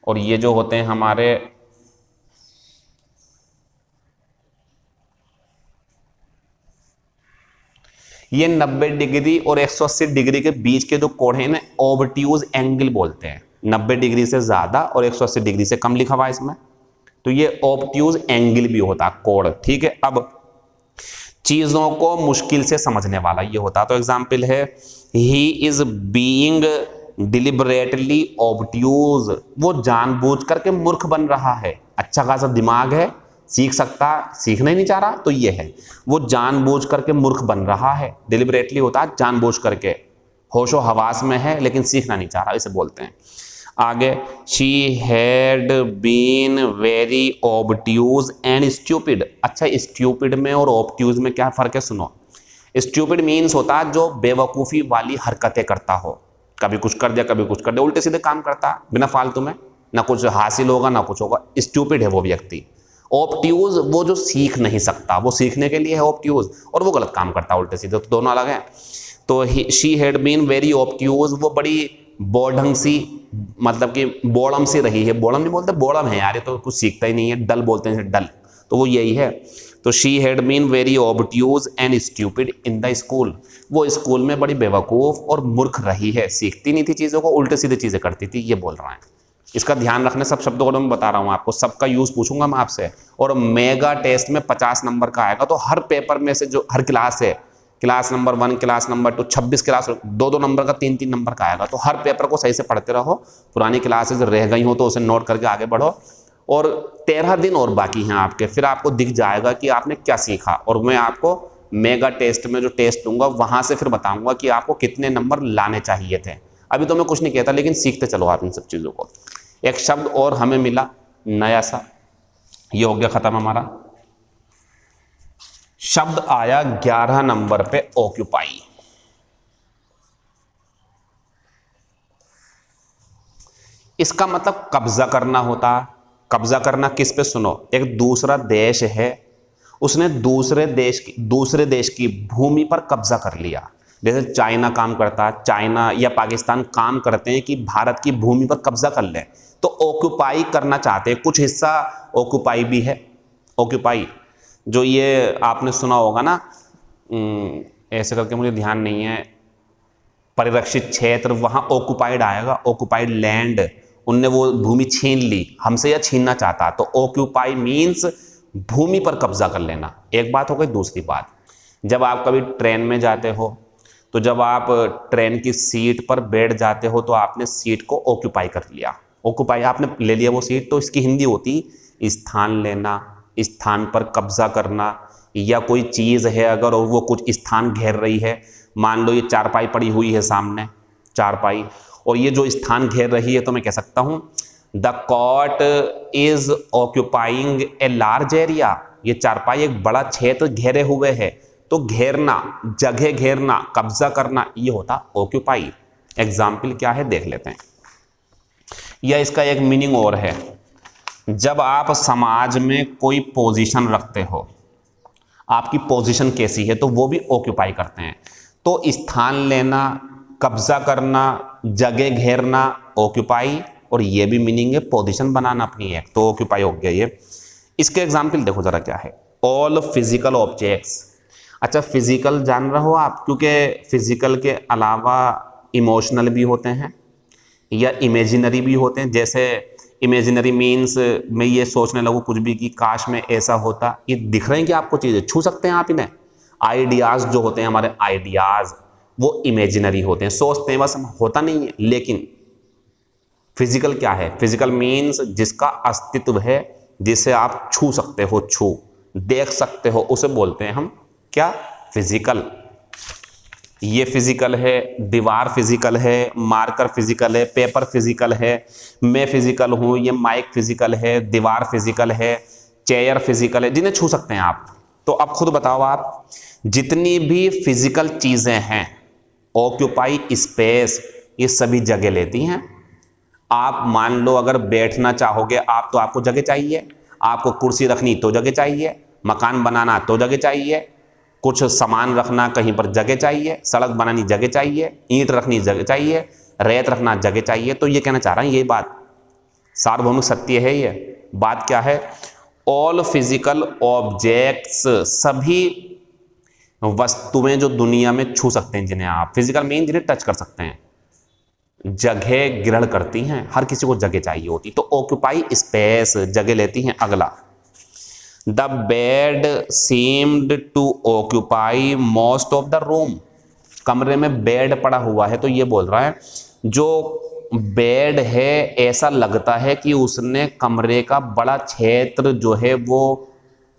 और ये जो होते हैं हमारे ये 90 डिग्री और 180 डिग्री के बीच के जो कोण है ना, ऑब्ट्यूज एंगल बोलते हैं। 90 डिग्री से ज्यादा और 180 डिग्री से कम लिखा हुआ है इसमें, तो ये ऑब्ट्यूज एंगल भी होता है, कोण। ठीक है, अब चीजों को मुश्किल से समझने वाला ये होता, तो एग्जाम्पल है he is being deliberately obtuse, वो जानबूझ करके मूर्ख बन रहा है। अच्छा खासा दिमाग है, सीख सकता, सीखना ही नहीं चाह रहा, तो ये है वो जानबूझ करके मूर्ख बन रहा है। डिलिबरेटली होता है जानबूझ करके, होशो हवास में है लेकिन सीखना नहीं चाह रहा, इसे बोलते हैं। आगे, she had been very obtuse and stupid. अच्छा, स्ट्यूपिड में और ऑब्ट्यूज में क्या फर्क है, सुनो। स्ट्यूपिड मीन्स होता है जो बेवकूफ़ी वाली हरकतें करता हो, कभी कुछ कर दिया कभी कुछ कर दिया, उल्टे सीधे काम करता है बिना फालतू में, ना कुछ हासिल होगा ना कुछ होगा, स्ट्यूपिड है वो व्यक्ति। ऑब्ट्यूज वो जो सीख नहीं सकता, वो सीखने के लिए है ऑब्ट्यूज, और वो गलत काम करता है उल्टे सीधे, तो दोनों अलग हैं। तो she had been very obtuse, वो बड़ी बोढ़ंग सी, मतलब कि बोड़म सी रही है। बोड़म नहीं बोलते, बोड़म है यार, ये तो कुछ सीखता ही नहीं है, डल बोलते हैं डल, तो वो यही है। तो she had been very obtuse and stupid in the school, वो स्कूल में बड़ी बेवकूफ़ और मूर्ख रही है, सीखती नहीं थी चीज़ों को, उल्टे सीधे चीज़ें करती थी, ये बोल रहा है। इसका ध्यान रखने, सब शब्दों को मैं बता रहा हूँ आपको, सबका यूज़ पूछूंगा मैं आपसे। और मेगा टेस्ट में 50 नंबर का आएगा, तो हर पेपर में से जो हर क्लास है, class number 1, class number 2, 26 class, 2-2 number का, 3-3 नंबर का आएगा। तो हर पेपर को सही से पढ़ते रहो, पुरानी क्लासेस रह गई हो तो उसे नोट करके आगे बढ़ो। और 13 दिन और बाकी हैं आपके, फिर आपको दिख जाएगा कि आपने क्या सीखा। और मैं आपको मेगा टेस्ट में जो टेस्ट दूंगा वहां से फिर बताऊंगा कि आपको कितने नंबर लाने चाहिए थे। अभी तो मैं कुछ नहीं कहता, लेकिन सीखते चलो आप इन सब चीज़ों को। एक शब्द और हमें मिला नया सा, ये हो गया खत्म हमारा। शब्द आया 11 नंबर पे, ऑक्यूपाई। इसका मतलब कब्जा करना होता। कब्जा करना किस पे, सुनो। एक दूसरा देश है, उसने दूसरे देश की भूमि पर कब्जा कर लिया। जैसे चाइना काम करता है, चाइना या पाकिस्तान काम करते हैं कि भारत की भूमि पर कब्जा कर लें, तो ऑक्यूपाई करना चाहते हैं। कुछ हिस्सा ऑक्यूपाई भी है। ऑक्यूपाई जो ये आपने सुना होगा ना, ऐसे करके मुझे ध्यान नहीं है, परिरक्षित क्षेत्र, वहाँ ऑक्यूपाइड आएगा, ऑक्यूपाइड लैंड, उनने वो भूमि छीन ली हमसे या छीनना चाहता। तो ऑक्यूपाई मीन्स भूमि पर कब्जा कर लेना, एक बात हो गई। दूसरी बात, जब आप कभी ट्रेन में जाते हो, तो जब आप ट्रेन की सीट पर बैठ जाते हो तो आपने सीट को ऑक्यूपाई कर लिया। ऑक्यूपाई आपने ले लिया वो सीट, तो इसकी हिंदी होती स्थान लेना, स्थान पर कब्जा करना। या कोई चीज़ है अगर और वो कुछ स्थान घेर रही है, मान लो ये चारपाई पड़ी हुई है सामने, चारपाई, और ये जो स्थान घेर रही है, तो मैं कह सकता हूँ the cot is occupying a large area, ये चारपाई एक बड़ा क्षेत्र घेरे हुए है। तो घेरना, जगह घेरना, कब्जा करना, ये होता ऑक्यूपाई। एग्जाम्पल क्या है देख लेते हैं, या इसका एक मीनिंग और है। जब आप समाज में कोई पोजीशन रखते हो, आपकी पोजीशन कैसी है, तो वो भी ऑक्यूपाई करते हैं। तो स्थान लेना, कब्जा करना, जगह घेरना, ऑक्यूपाई, और ये भी मीनिंग है पोजीशन बनाना अपनी एक, तो ऑक्यूपाई हो गया ये। इसके एग्जाम्पल देखो जरा क्या है। All physical objects. अच्छा, फिजिकल जान रहे हो आप, क्योंकि फिजिकल के अलावा इमोशनल भी होते हैं या इमेजिनरी भी होते हैं। जैसे इमेजिनरी मीन्स मैं ये सोचने लगूँ कुछ भी कि काश में ऐसा होता। ये दिख रहे हैं कि आपको चीज़ें छू सकते हैं आप इन्हें। आइडियाज़ जो होते हैं हमारे, आइडियाज़ वो इमेजिनरी होते हैं, सोचते हैं बस, होता नहीं है। लेकिन फिजिकल क्या है? फिजिकल मीन्स जिसका अस्तित्व है, जिसे आप छू सकते हो, छू देख सकते हो, उसे बोलते हैं हम क्या? फिजिकल। ये फिजिकल है, दीवार फिजिकल है, मार्कर फिजिकल है, पेपर फिजिकल है, मैं फिजिकल हूँ, ये माइक फिजिकल है, दीवार फिजिकल है, चेयर फिजिकल है, जिन्हें छू सकते हैं आप। तो अब खुद बताओ आप, जितनी भी फिजिकल चीज़ें हैं, ऑक्यूपाई स्पेस, ये सभी जगह लेती हैं। आप मान लो अगर बैठना चाहोगे आप, तो आपको जगह चाहिए, आपको कुर्सी रखनी तो जगह चाहिए, मकान बनाना तो जगह चाहिए, कुछ सामान रखना कहीं पर जगह चाहिए, सड़क बनानी जगह चाहिए, ईंट रखनी जगह चाहिए, रेत रखना जगह चाहिए। तो ये कहना चाह रहा है यही बात, सार्वभौमिक सत्य है ये। बात क्या है? ऑल फिजिकल ऑब्जेक्ट्स, सभी वस्तुएं जो दुनिया में छू सकते हैं, जिन्हें आप फिजिकल मीन जिन्हें टच कर सकते हैं, जगह ग्रहण करती हैं। हर किसी को जगह चाहिए होती, तो ऑक्यूपाई स्पेस, जगह लेती हैं। अगला, the bed seemed to occupy most of the room, कमरे में बेड पड़ा हुआ है, तो ये बोल रहा है जो बेड है ऐसा लगता है कि उसने कमरे का बड़ा क्षेत्र जो है वो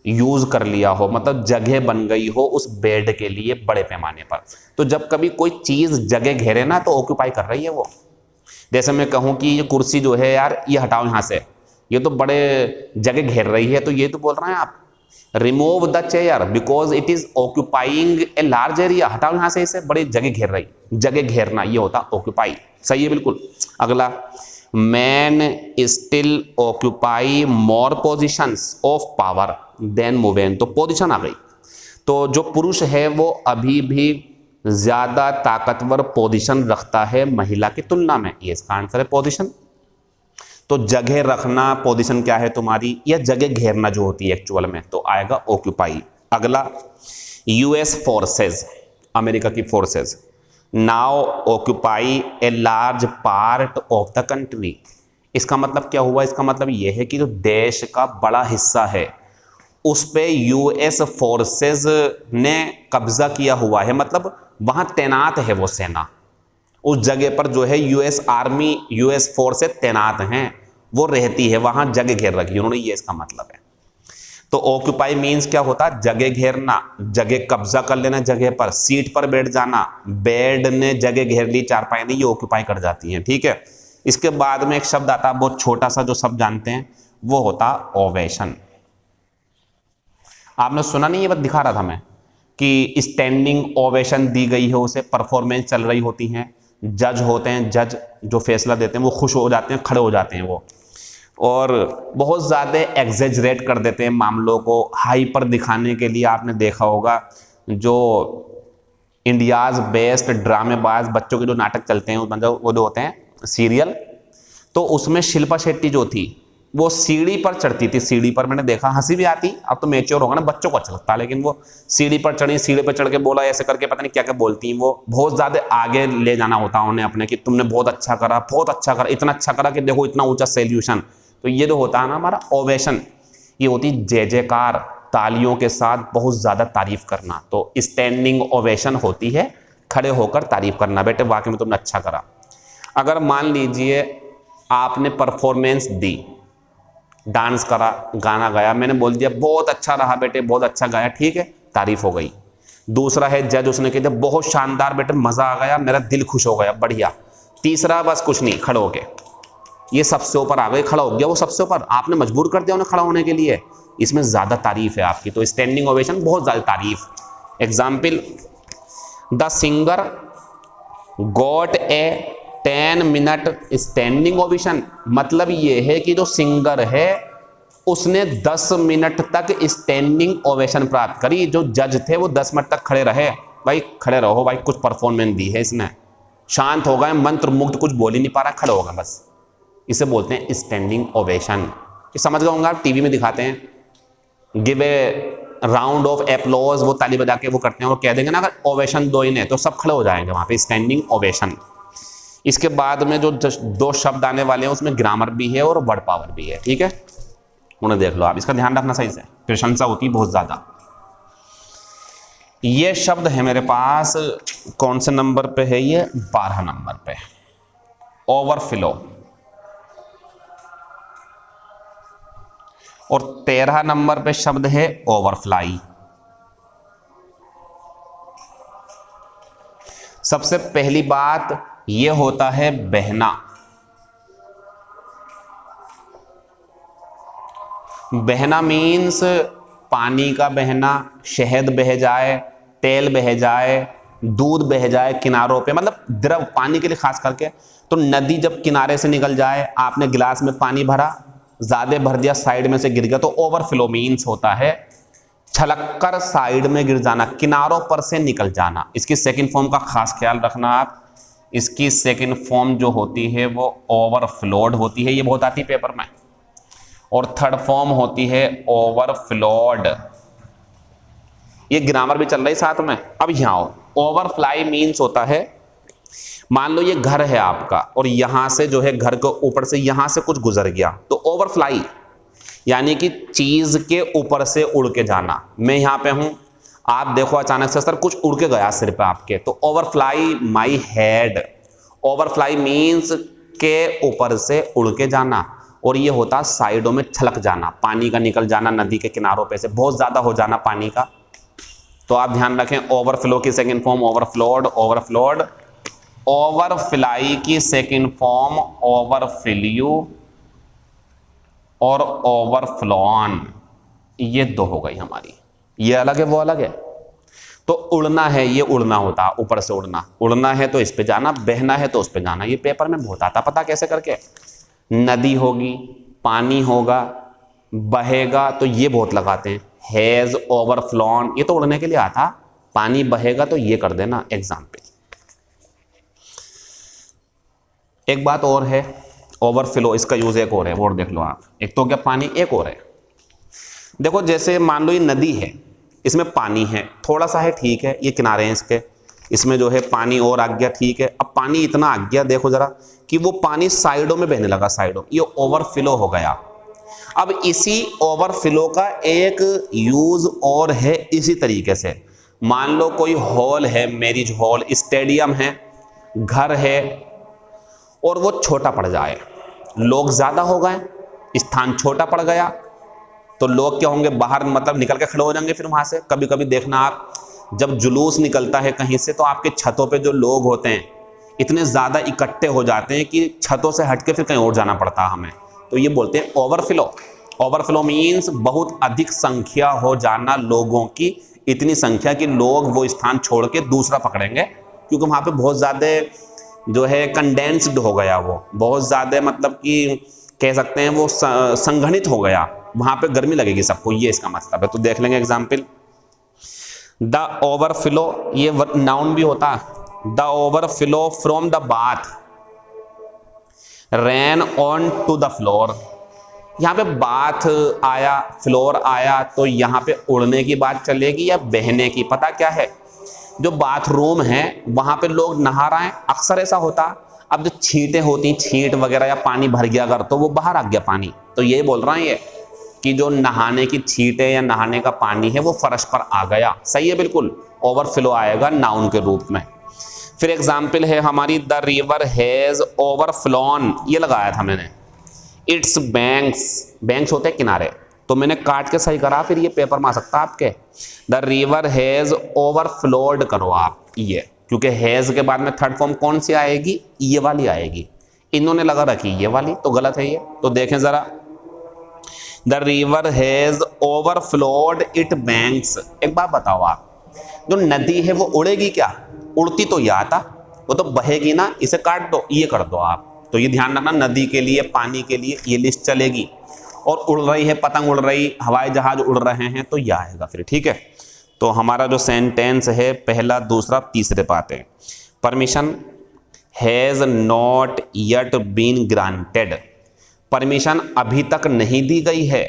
यूज कर लिया हो, मतलब जगह बन गई हो उस बेड के लिए बड़े पैमाने पर। तो जब कभी कोई चीज जगह घेरे ना, तो ऑक्यूपाई कर रही है वो। जैसे मैं कहूं कि ये कुर्सी जो है यार, ये हटाओ यहां से, ये तो बड़े जगह घेर रही है, तो ये तो बोल रहे हैं आप remove the chair because it is occupying a large area, हटाओ यहां से, इसे बड़ी जगह घेर रही। जगह घेरना ये होता ऑक्यूपाई, सही है बिल्कुल। अगला, man still occupy more positions of power than women, तो पोजीशन आ गई। तो जो पुरुष है वो अभी भी ज्यादा ताकतवर पोजीशन रखता है महिला की तुलना में, ये इसका आंसर है पोजीशन। तो जगह रखना पोजीशन क्या है तुम्हारी, या जगह घेरना जो होती है एक्चुअल में, तो आएगा ऑक्यूपाई। अगला, यूएस फोर्सेस, अमेरिका की forces now occupy a large part of the country. इसका मतलब क्या हुआ? इसका मतलब यह है कि जो देश का बड़ा हिस्सा है उस पे यूएस फोर्सेस ने कब्जा किया हुआ है, मतलब वहां तैनात है वो सेना, उस जगह पर जो है यूएस आर्मी, यूएस फोर्सेस तैनात हैं, वो रहती है वहां, जगह घेर रखी उन्होंने, ये इसका मतलब है। तो ऑक्यूपाई मीन्स क्या होता है? जगह घेरना, जगह कब्जा कर लेना, जगह पर सीट पर बैठ जाना, बेड ने जगह घेर ली, चारपाई ने, ये ऑक्यूपाई कर जाती हैं, ठीक है। इसके बाद में एक शब्द आता है बहुत छोटा सा, जो सब जानते हैं, वो होता ओवेशन। आपने सुना नहीं? ये बात दिखा रहा था मैं कि स्टैंडिंग ओवेशन दी गई है उसे, परफॉर्मेंस चल रही होती हैं, जज होते हैं, जज जो फैसला देते हैं वो खुश हो जाते हैं, खड़े हो जाते हैं वो, और बहुत ज़्यादा एग्जेजरेट कर देते हैं मामलों को, हाइपर दिखाने के लिए। आपने देखा होगा जो इंडियाज़ बेस्ट ड्रामेबाज बच्चों के जो नाटक चलते हैं, मतलब वो जो होते हैं सीरियल, तो उसमें शिल्पा शेट्टी जो थी वो सीढ़ी पर चढ़ती थी, सीढ़ी पर, मैंने देखा, हंसी भी आती, अब तो मैच्योर होगा ना, बच्चों को अच्छा लगता है, लेकिन वो सीढ़ी पर चढ़ी, सीढ़ी पर चढ़ के बोला ऐसे करके, पता नहीं क्या क्या बोलती हैं, वो बहुत ज़्यादा आगे ले जाना होता है उन्हें अपने, कि तुमने बहुत अच्छा करा, बहुत अच्छा करा, इतना अच्छा करा कि देखो इतना ऊंचा सॉल्यूशन। तो ये जो होता है ना हमारा ओवेशन, ये होती जय जयकार, तालियों के साथ बहुत ज़्यादा तारीफ करना। तो स्टैंडिंग ओवेशन होती है खड़े होकर तारीफ करना, बेटे वाकई में तुमने अच्छा करा। अगर मान लीजिए आपने परफॉर्मेंस दी, डांस करा, गाना गाया, मैंने बोल दिया बहुत अच्छा रहा बेटे, बहुत अच्छा गाया, ठीक है, तारीफ हो गई। दूसरा है जज, उसने कह दिया बहुत शानदार बेटे, मज़ा आ गया, मेरा दिल खुश हो गया, बढ़िया। तीसरा बस कुछ नहीं, खड़े हो गए, ये सबसे ऊपर आ गए, खड़ा हो गया वो सबसे ऊपर, आपने मजबूर कर दिया उन्हें खड़ा होने के लिए, इसमें ज़्यादा तारीफ है आपकी। तो स्टैंडिंग ओवेशन बहुत ज़्यादा तारीफ। Example, the singer got a 10 minute standing ovation, मतलब ये है कि जो सिंगर है उसने 10 मिनट तक स्टैंडिंग ओवेशन प्राप्त करी। जो जज थे वो 10 मिनट तक खड़े रहे, भाई खड़े रहो भाई, कुछ परफॉर्मेंस दी है इसने, शांत हो गए, मंत्र मुग्ध, कुछ बोल ही नहीं पा रहा, खड़े हो गए बस, इसे बोलते हैं स्टैंडिंग ओवेशन। ये समझ गए होंगे आप, टीवी में दिखाते हैं, give A round of applause, वो ताली बजा के वो करते हैं, वो कह देंगे ना अगर ओवेशन दो इन्हें, तो सब खड़े हो जाएंगे वहां पे, स्टैंडिंग ओवेशन। इसके बाद में जो दो शब्द आने वाले हैं उसमें ग्रामर भी है और वर्ड पावर भी है, ठीक है, उन्हें देख लो आप, इसका ध्यान रखना सही से, प्रशंसा होती है बहुत ज्यादा। ये शब्द है मेरे पास, कौन से नंबर पे है ये? 12 नंबर पे, ओवरफ्लो। और 13 नंबर पे शब्द है ओवरफ्लाई। सबसे पहली बात ये होता है बहना। बहना मीन्स पानी का बहना, शहद बह जाए, तेल बह जाए, दूध बह जाए किनारों पे, मतलब द्रव पानी के लिए खास करके। तो नदी जब किनारे से निकल जाए, आपने गिलास में पानी भरा, ज़्यादा भर दिया, साइड में से गिर गया, तो ओवरफ्लो मीन्स होता है छलककर साइड में गिर जाना, किनारों पर से निकल जाना। इसकी सेकंड फॉर्म का खास ख्याल रखना आप। इसकी सेकंड फॉर्म जो होती है वो ओवरफ्लोड होती है, ये बहुत आती है पेपर में। और थर्ड फॉर्म होती है ओवरफ्लोड। ये ग्रामर भी चल रही साथ में। अब यहाँ आओ, ओवरफ्लाई मीन्स होता है, मान लो ये घर है आपका और यहां से जो है घर के ऊपर से यहां से कुछ गुजर गया, तो ओवरफ्लाई यानी कि चीज के ऊपर से उड़ के जाना। मैं यहां पे हूं, आप देखो अचानक से सर कुछ उड़ के गया सिर पे आपके, तो overfly my head. Overfly means के ऊपर से उड़ के जाना, और ये होता साइडों में छलक जाना, पानी का निकल जाना, नदी के किनारों पे से बहुत ज्यादा हो जाना पानी का। तो आप ध्यान रखें, ओवरफ्लो की second form overflowed, overflowed. Overfly की सेकंड फॉर्म ओवरफ्लू और ओवरफ्लोन। ये दो हो गई हमारी, ये अलग है वो अलग है। तो उड़ना है, ये उड़ना होता, ऊपर से उड़ना। उड़ना है तो इस पे जाना, बहना है तो उस पे जाना। ये पेपर में बहुत आता, पता कैसे करके? नदी होगी, पानी होगा, बहेगा, तो ये बहुत लगाते हैं, हैज ओवरफ्लोन, ये तो उड़ने के लिए आता। पानी बहेगा तो ये कर देना एग्जाम पे। एक बात और है, ओवरफ्लो, इसका यूज एक और है, वो देख लो आप। एक तो क्या पानी, एक और है। देखो जैसे मान लो ये नदी है, इसमें पानी है, थोड़ा सा है ठीक है, ये किनारे हैं इसके, इसमें जो है पानी और आ गया ठीक है। अब पानी इतना आ गया देखो जरा कि वो पानी साइडों में बहने लगा, साइडों, ये ओवरफ्लो हो गया। अब इसी ओवरफ्लो का एक यूज और है इसी तरीके से। मान लो कोई हॉल है, मैरिज हॉल, स्टेडियम है, घर है, और वो छोटा पड़ जाए, लोग ज्यादा हो गए, स्थान छोटा पड़ गया, तो लोग क्या होंगे, बाहर मतलब निकल के खड़े हो जाएंगे फिर वहां से। कभी कभी देखना आप, जब जुलूस निकलता है कहीं से, तो आपके छतों पे जो लोग होते हैं इतने ज्यादा इकट्ठे हो जाते हैं कि छतों से हटके फिर कहीं और जाना पड़ता है हमें। तो ये बोलते हैं ओवरफ्लो। ओवरफ्लो मीन्स बहुत अधिक संख्या हो जाना लोगों की, इतनी संख्या कि लोग वो स्थान छोड़ के दूसरा पकड़ेंगे, क्योंकि वहां पे बहुत ज्यादा जो है कंडेंस्ड हो गया, वो बहुत ज्यादा मतलब कि कह सकते हैं वो संघनित हो गया, वहां पे गर्मी लगेगी सबको, ये इसका मतलब है। तो देख लेंगे एग्जाम्पल, द ओवरफ्लो, ये नाउन भी होता है। The overflow from the bath ran on to the floor. यहाँ पे बाथ आया, फ्लोर आया, तो यहाँ पे उड़ने की बात चलेगी या बहने की? पता क्या है, जो बाथरूम है वहां पे लोग नहा रहे हैं, अक्सर ऐसा होता। अब जो छींटें होती, छींट वगैरह या पानी भर गया अगर, तो वो बाहर आ गया पानी, तो ये बोल रहा है ये कि जो नहाने की छींटें या नहाने का पानी है वो फर्श पर आ गया। सही है, बिल्कुल ओवरफ्लो आएगा नाउन के रूप में। फिर एग्जाम्पल है हमारी, द रिवर हैज ओवरफ्लोन, ये लगाया था मैंने। इट्स बैंक्स, बैंक्स होते हैं किनारे, तो मैंने काट के सही करा, फिर ये पेपर में आ सकता है आपके। द रिवर हैज ओवरफ्लोड करो आप ये, क्योंकि हैज के बाद में थर्ड फॉर्म कौन सी आएगी? ये वाली आएगी। इन्होंने लगा रखी ये वाली, तो गलत है ये। तो देखें जरा, the river has overflowed it banks. एक बात बताओ आप, जो नदी है वो उड़ेगी क्या? उड़ती तो ये आता, वो तो बहेगी ना, इसे काट दो, ये कर दो आप। तो ये ध्यान रखना, नदी के लिए, पानी के लिए ये लिस्ट चलेगी। और उड़ रही है, पतंग उड़ रही, हवाई जहाज उड़ रहे हैं, तो यह आएगा फिर, ठीक है। तो हमारा जो सेंटेंस है, पहला, दूसरा, तीसरे पाते हैं। Permission has not yet been granted, permission अभी तक नहीं दी गई है।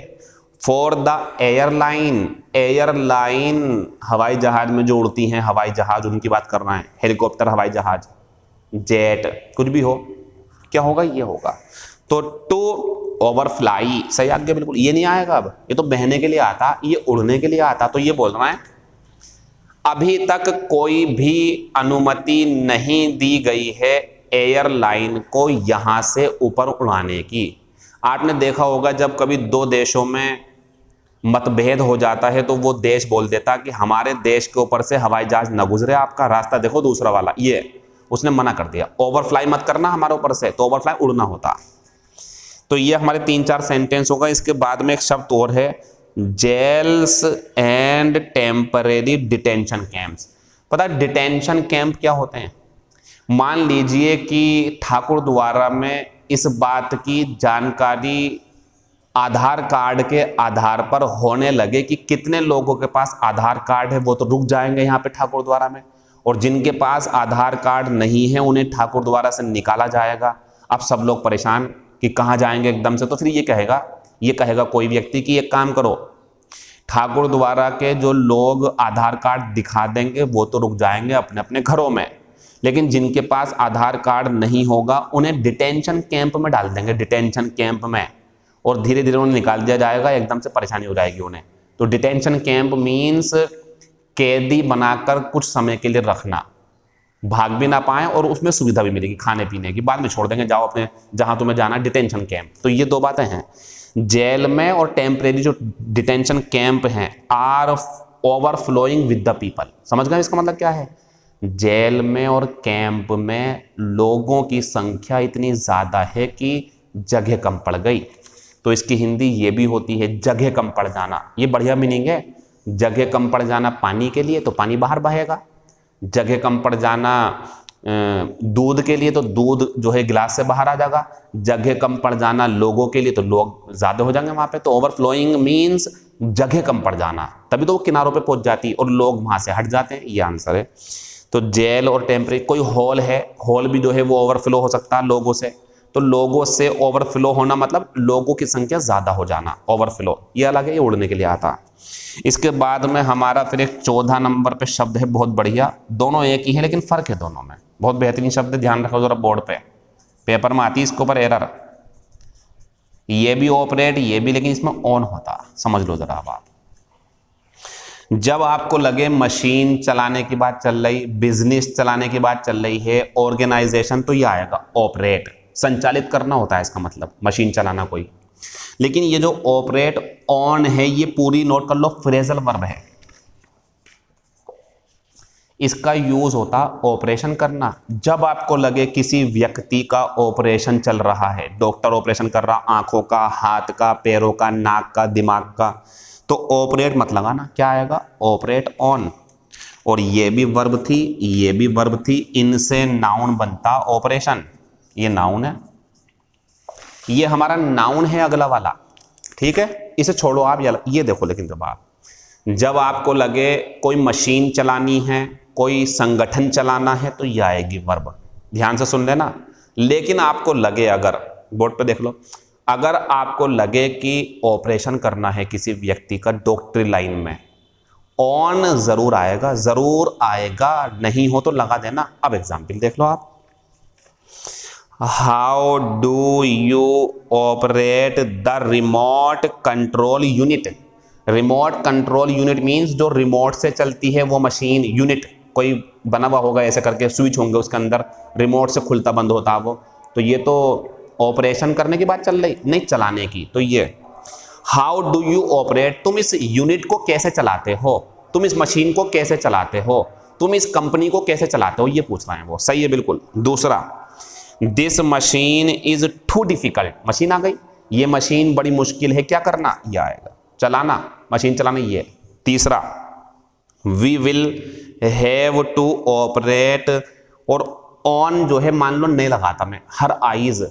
फॉर द एयरलाइन, एयरलाइन हवाई जहाज में जो उड़ती हैं, हवाई जहाज उनकी बात कर रहे हैं, हेलीकॉप्टर, हवाई जहाज, जेट, कुछ भी हो, क्या होगा? ये होगा। तो टू ओवरफ्लाई सही आ गया बिल्कुल, ये नहीं आएगा अब, ये तो बहने के लिए आता, ये उड़ने के लिए आता। तो ये बोल रहा है अभी तक कोई भी अनुमति नहीं दी गई है एयरलाइन को यहां से ऊपर उड़ाने की। आपने देखा होगा जब कभी दो देशों में मतभेद हो जाता है तो वो देश बोल देता कि हमारे देश के ऊपर से हवाई जहाज न गुजरे, आपका रास्ता देखो दूसरा वाला, ये उसने मना कर दिया, ओवरफ्लाई मत करना हमारे ऊपर से, तो ओवरफ्लाई उड़ना होता। तो ये हमारे 3-4 सेंटेंस होगा। इसके बाद में एक शब्द और है, jails and temporary detention camps. पता है डिटेंशन कैंप क्या होते हैं? मान लीजिए कि ठाकुर द्वारा में इस बात की जानकारी आधार कार्ड के आधार पर होने लगे कि कितने लोगों के पास आधार कार्ड है वो तो रुक जाएंगे यहाँ पे ठाकुर द्वारा में, और जिनके पास आधार कार्ड नहीं है उन्हें ठाकुर द्वारा से निकाला जाएगा। अब सब लोग परेशान कि कहाँ जाएंगे एकदम से। तो फिर ये कहेगा कोई व्यक्ति कि एक काम करो, ठाकुर द्वारा के जो लोग आधार कार्ड दिखा देंगे वो तो रुक जाएंगे अपने अपने घरों में, लेकिन जिनके पास आधार कार्ड नहीं होगा उन्हें डिटेंशन कैंप में डाल देंगे, डिटेंशन कैंप में, और धीरे धीरे उन्हें निकाल दिया जाएगा। एकदम से परेशानी हो जाएगी उन्हें। तो डिटेंशन कैंप मीन्स कैदी बनाकर कुछ समय के लिए रखना, भाग भी ना पाए और उसमें सुविधा भी मिलेगी खाने पीने की, बाद में छोड़ देंगे, जाओ अपने जहां तुम्हें जाना, डिटेंशन कैंप। तो ये दो बातें हैं। जेल में और टेम्परेरी जो डिटेंशन कैंप हैं are overflowing with the people. समझ गए इसका मतलब क्या है? जेल में और कैंप में लोगों की संख्या इतनी ज़्यादा है कि जगह कम पड़ गई। तो इसकी हिंदी ये भी होती है जगह कम पड़ जाना। ये बढ़िया मीनिंग है। जगह कम पड़ जाना पानी के लिए तो पानी बाहर बहेगा, जगह कम पड़ जाना दूध के लिए तो दूध जो है गिलास से बाहर आ जाएगा, जगह कम पड़ जाना लोगों के लिए तो लोग ज़्यादा हो जाएंगे वहाँ पे। तो ओवरफ्लोइंग मीन्स जगह कम पड़ जाना, तभी तो वो किनारों पे पहुँच जाती है और लोग वहाँ से हट जाते हैं। ये आंसर है। तो जेल और टेम्परेरी, कोई हॉल है, हॉल भी जो है वो ओवरफ्लो हो सकता है लोगों से। तो लोगों से ओवरफ्लो होना मतलब लोगों की संख्या ज़्यादा हो जाना, ओवरफ्लो। ये अलग है, ये उड़ने के लिए आता। इसके बाद में हमारा फिर एक 14 नंबर पे शब्द है, बहुत बढ़िया। दोनों एक ही है लेकिन फ़र्क है दोनों में। बहुत बेहतरीन शब्द है, ध्यान रखो जरा बोर्ड पे, पेपर में आती है इसके ऊपर एरर। ये भी ऑपरेट, ये भी, लेकिन इसमें ऑन होता। समझ लो जरा अब आप। जब आपको लगे मशीन चलाने की बात चल रही, बिजनेस चलाने की बात चल रही है, ऑर्गेनाइजेशन, तो ये आएगा ऑपरेट। संचालित करना होता है इसका मतलब, मशीन चलाना कोई। लेकिन ये जो ऑपरेट ऑन है ये पूरी नोट कर लो, फ्रेजल वर्ब है। इसका यूज होता ऑपरेशन करना। जब आपको लगे किसी व्यक्ति का ऑपरेशन चल रहा है, डॉक्टर ऑपरेशन कर रहा, आंखों का, हाथ का, पैरों का, नाक का, दिमाग का, तो ऑपरेट मत लगाना। क्या आएगा? Operate on. और ये भी वर्ब थी, ये भी वर्ब थी, इनसे नाउन बनता ऑपरेशन। ये नाउन है, ये हमारा नाउन है अगला वाला, ठीक है। इसे छोड़ो आप, ये देखो। लेकिन जब आपको लगे कोई मशीन चलानी है, कोई संगठन चलाना है, तो ये आएगी वर्ब। ध्यान से सुन लेना। लेकिन आपको लगे, अगर बोर्ड पे देख लो, अगर आपको लगे कि ऑपरेशन करना है किसी व्यक्ति का डॉक्टरी लाइन में, ऑन जरूर आएगा, जरूर आएगा, नहीं हो तो लगा देना। अब एग्जाम्पल देख लो आप। How do you operate the remote control unit? Remote control unit means जो रिमोट से चलती है वो मशीन। यूनिट कोई बना हुआ होगा, ऐसे करके स्विच होंगे उसके अंदर, रिमोट से खुलता बंद होता वो। तो ये तो ऑपरेशन करने की बात चल रही, नहीं चलाने की। तो ये हाउ डू यू ऑपरेट, तुम इस यूनिट को कैसे चलाते हो, तुम इस मशीन को कैसे चलाते हो, तुम इस कंपनी को कैसे चलाते हो, ये पूछ रहे हैं वो। सही है बिल्कुल। दूसरा, this machine is too difficult. Machine आ गई, ये मशीन बड़ी मुश्किल है, क्या करना? ये आएगा, चलाना, मशीन चलाना। ये तीसरा, we will have to operate, और ऑन जो है मान लो नहीं लगाता मैं, हर आइज,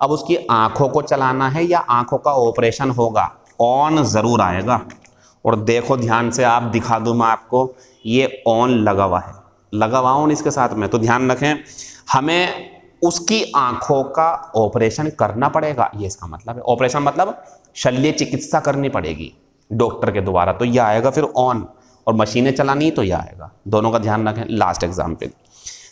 अब उसकी आंखों को चलाना है या आंखों का ऑपरेशन होगा, ऑन जरूर आएगा। और देखो ध्यान से, आप दिखा दूं मैं आपको, ये ऑन लगा हुआ है, लगा हुआ ऑन इसके साथ में। तो ध्यान रखें, हमें उसकी आंखों का ऑपरेशन करना पड़ेगा, ये इसका मतलब है। ऑपरेशन मतलब शल्य चिकित्सा करनी पड़ेगी डॉक्टर के द्वारा, तो ये आएगा फिर ऑन। और मशीनें चलानी तो ये आएगा। दोनों का ध्यान रखें। Last example,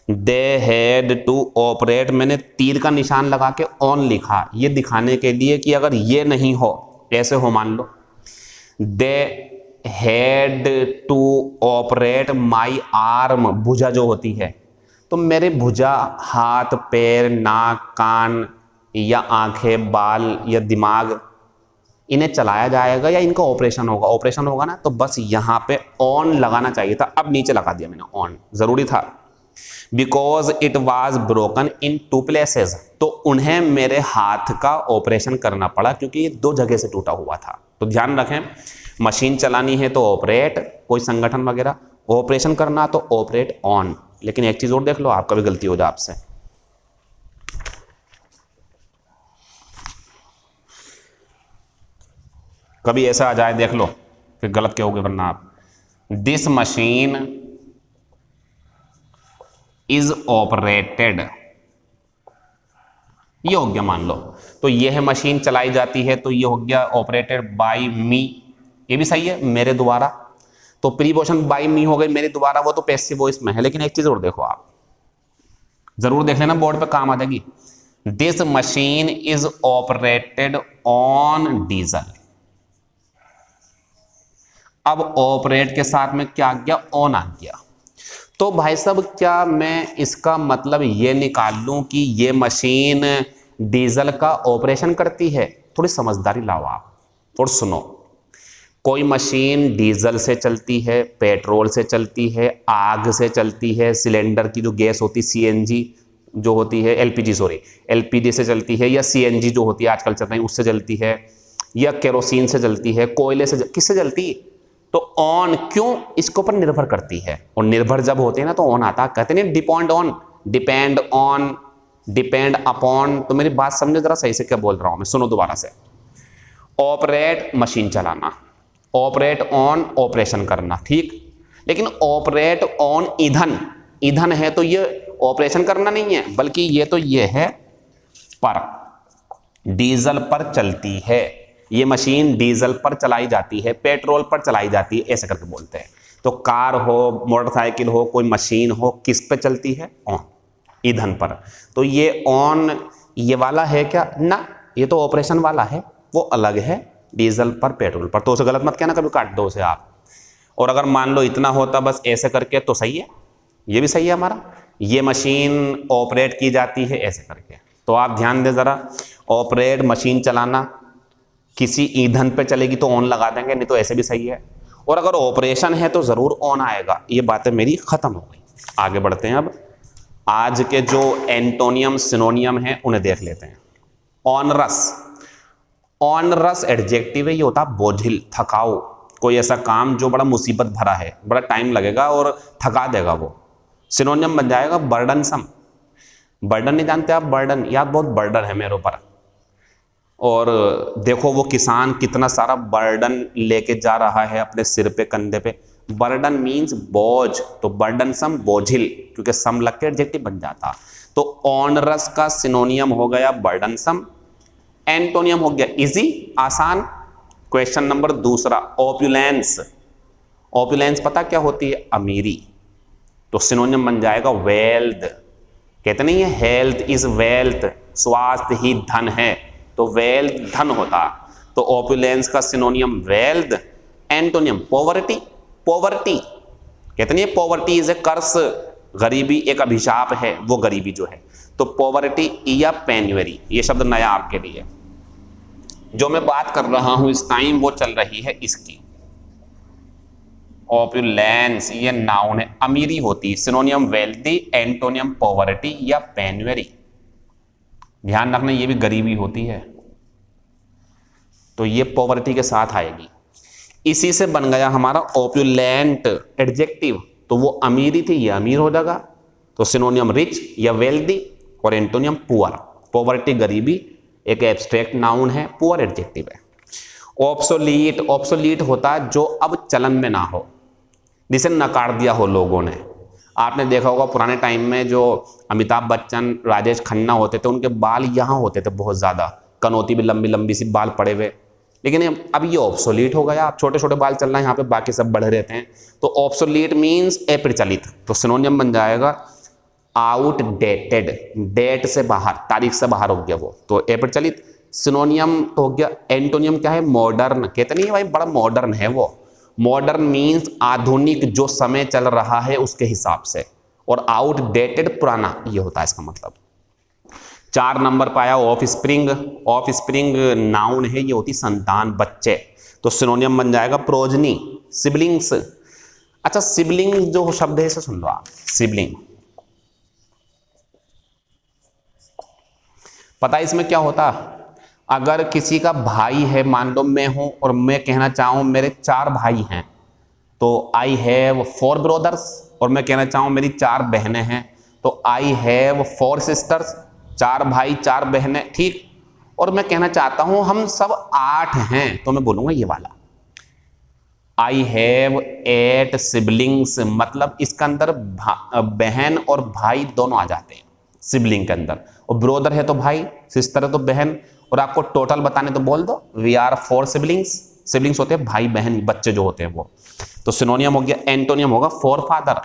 they had to operate, मैंने तीर का निशान लगा के ऑन लिखा, ये दिखाने के लिए कि अगर ये नहीं हो, ऐसे हो मान लो, they had to operate my arm, भुजा जो होती है, तो मेरे भुजा, हाथ, पैर, नाक, कान या आंखें, बाल या दिमाग, इन्हें चलाया जाएगा या इनका ऑपरेशन होगा। ऑपरेशन होगा ना, तो बस यहाँ पे ऑन लगाना चाहिए था, अब नीचे लगा दिया मैंने ऑन, जरूरी था। Because it was broken in 2 places, तो उन्हें मेरे हाथ का ऑपरेशन करना पड़ा क्योंकि ये 2 जगह से टूटा हुआ था। तो ध्यान रखें, मशीन चलानी है तो ऑपरेट, कोई संगठन वगैरह, ऑपरेशन करना तो ऑपरेट ऑन। लेकिन एक चीज और देख लो, आपका भी गलती हो जाए आपसे, कभी ऐसा आ जाए देख लो, फिर गलत क्या होगे वरना आप। दिस मशीन इज ऑपरेटेड, ये हो गया मान लो, तो यह मशीन चलाई जाती है, तो ये हो गया ऑपरेटेड बाय मी, ये भी सही है, मेरे द्वारा। तो प्रीपोजिशन बाय मी हो गई, मेरे द्वारा, वो तो पैसिव वॉइस में है। लेकिन एक चीज और देखो, आप जरूर देख लेना, बोर्ड पे काम आ जाएगी। This machine is operated on diesel. अब ऑपरेट के साथ में क्या आ गया, ऑन आ गया। तो भाई साहब क्या मैं इसका मतलब ये निकाल लूं कि ये मशीन डीजल का ऑपरेशन करती है? थोड़ी समझदारी लाओ आप और सुनो। कोई मशीन डीजल से चलती है, पेट्रोल से चलती है, आग से चलती है, सिलेंडर की जो गैस होती है सीएनजी जो होती है, एलपीजी से चलती है, या सीएनजी जो होती है आजकल चल रही है उससे चलती है, या केरोसिन से चलती है, कोयले से किससे चलती है? तो ऑन क्यों, इसके ऊपर निर्भर करती है। और निर्भर जब होते हैं ना तो ऑन आता, कहते नहीं depend on, depend on, depend upon. तो मेरी बात समझो जरा सही से क्या बोल रहा हूं मैं, सुनो दोबारा से। ऑपरेट मशीन चलाना, ऑपरेट ऑन ऑपरेशन करना, ठीक। लेकिन ऑपरेट ऑन ईंधन, ईंधन है तो ये ऑपरेशन करना नहीं है, बल्कि ये तो ये है पर, डीजल पर चलती है ये मशीन, डीजल पर चलाई जाती है, पेट्रोल पर चलाई जाती है, ऐसे करके बोलते हैं। तो कार हो, मोटरसाइकिल हो, कोई मशीन हो, किस पे चलती है? ऑन, ईंधन पर। तो ये ऑन ये वाला है क्या? ना, ये तो ऑपरेशन वाला है, वो अलग है, डीजल पर पेट्रोल पर। तो उसे गलत मत कहना, कभी काट दो उसे आप। और अगर मान लो इतना होता बस ऐसे करके तो सही है, ये भी सही है हमारा। ये मशीन ऑपरेट की जाती है ऐसे करके। तो आप ध्यान दें ज़रा, ऑपरेट मशीन चलाना, किसी ईंधन पे चलेगी तो ऑन लगा देंगे, नहीं तो ऐसे भी सही है। और अगर ऑपरेशन है तो ज़रूर ऑन आएगा। ये बातें मेरी ख़त्म हो गई, आगे बढ़ते हैं। अब आज के जो एंटोनियम सिनोनियम हैं उन्हें देख लेते हैं। ऑनरस, ऑनरस एडजेक्टिव है, ये होता है बोझिल, थकाऊ, कोई ऐसा काम जो बड़ा मुसीबत भरा है, बड़ा टाइम लगेगा और थका देगा, वो सिनोनियम बन जाएगा बर्डनसम। बर्डन नहीं जानते आप? बर्डन, याद बहुत बर्डन है मेरे ऊपर। और देखो वो किसान कितना सारा बर्डन लेके जा रहा है अपने सिर पे, कंधे पे। बर्डन मीन्स बोझ, तो बर्डनसम बोझिल, क्योंकि सम लग के एडजेक्टिव बन जाता। तो ऑनरस का सिनोनियम हो गया बर्डनसम, एंटोनियम हो गया इजी, आसान। क्वेश्चन नंबर दूसरा, ओपुलेंस। ओपुलेंस पता क्या होती है? अमीरी। तो सिनोनियम बन जाएगा वेल्थ। कहते नहीं है हेल्थ इज वेल्थ, स्वास्थ्य ही धन है, तो वेल्थ धन होता। तो ओपुलेंस का सिनोनियम वेल्थ, एंटोनियम पॉवर्टी। पॉवर्टी कहते नहीं है पॉवर्टी इज ए कर्स, गरीबी एक अभिशाप है, वो गरीबी जो है। तो पॉवर्टी या पेन्युरी, ये शब्द नया आपके लिए। जो मैं बात कर रहा हूं इस टाइम वो चल रही है इसकी। ऑपुलेंस ये नाउन है, अमीरी होती, सिनोनियम वेल्थी, एंटोनियम पॉवर्टी या पेन्युरी। ध्यान रखना ये भी गरीबी होती है, तो ये पॉवर्टी के साथ आएगी। इसी से बन गया हमारा ऑपुलेंट एडजेक्टिव, तो वो अमीरी थी, ये अमीर हो जाएगा। तो सिनोनियम रिच या वेल्दी, और एंटोनियम पुअर। पॉवर्टी गरीबी एक एब्स्ट्रैक्ट नाउन है, पुअर एडजेक्टिव है। ऑब्सोलीट, ऑब्सोलीट होता है जो अब चलन में ना हो, जिसे नकार दिया हो लोगों ने। आपने देखा होगा पुराने टाइम में जो अमिताभ बच्चन, राजेश खन्ना होते थे, उनके बाल यहाँ होते थे बहुत ज़्यादा, कनौती भी लंबी लंबी सी बाल पड़े हुए। लेकिन अब ये ऑब्सोलीट हो गया, आप छोटे छोटे बाल चल रहे हैं यहाँ पे, बाकी सब बढ़े रहते हैं। तो ऑब्सोलीट मीन्स अप्रचलित। तो सिनोनियम बन जाएगा आउटडेटेड, डेट से बाहर, तारीख से बाहर हो गया वो, तो अप्रचलित। सिनोनियम तो हो गया। एंटोनियम क्या है? मॉडर्न। कहते नहीं है भाई बड़ा मॉडर्न है वो। मॉडर्न मीन्स आधुनिक, जो समय चल रहा है उसके हिसाब से। और आउटडेटेड पुराना, ये होता है इसका मतलब। 4 नंबर पाया of spring. Of spring noun है, ये होती संतान, बच्चे। तो सिनोनियम बन जाएगा प्रोजनी, सिबलिंग्स। अच्छा सिबलिंग जो शब्द है इसे सुन लो आप, सिबलिंग। पता है इसमें क्या होता? अगर किसी का भाई है, मान लो मैं हूं और मैं कहना चाहूं मेरे 4 भाई हैं, तो आई हैव 4 ब्रदर्स। और मैं कहना चाहूं मेरी 4 बहनें हैं, तो आई हैव 4 सिस्टर्स। 4 भाई 4 बहनें, ठीक। और मैं कहना चाहता हूं हम सब 8 हैं तो मैं बोलूंगा ये वाला, आई हैव 8 सिबलिंग्स, मतलब इसके अंदर बहन और भाई दोनों आ जाते हैं सिबलिंग के अंदर, और ब्रोदर है तो भाई, सिस्टर है तो बहन, और आपको टोटल बताने तो बोल दो वी आर 4 सिबलिंग्स। सिबलिंग्स होते हैं भाई बहन बच्चे जो होते हैं वो, तो सिनोनियम हो गया, एंटोनियम होगा 4 फादर,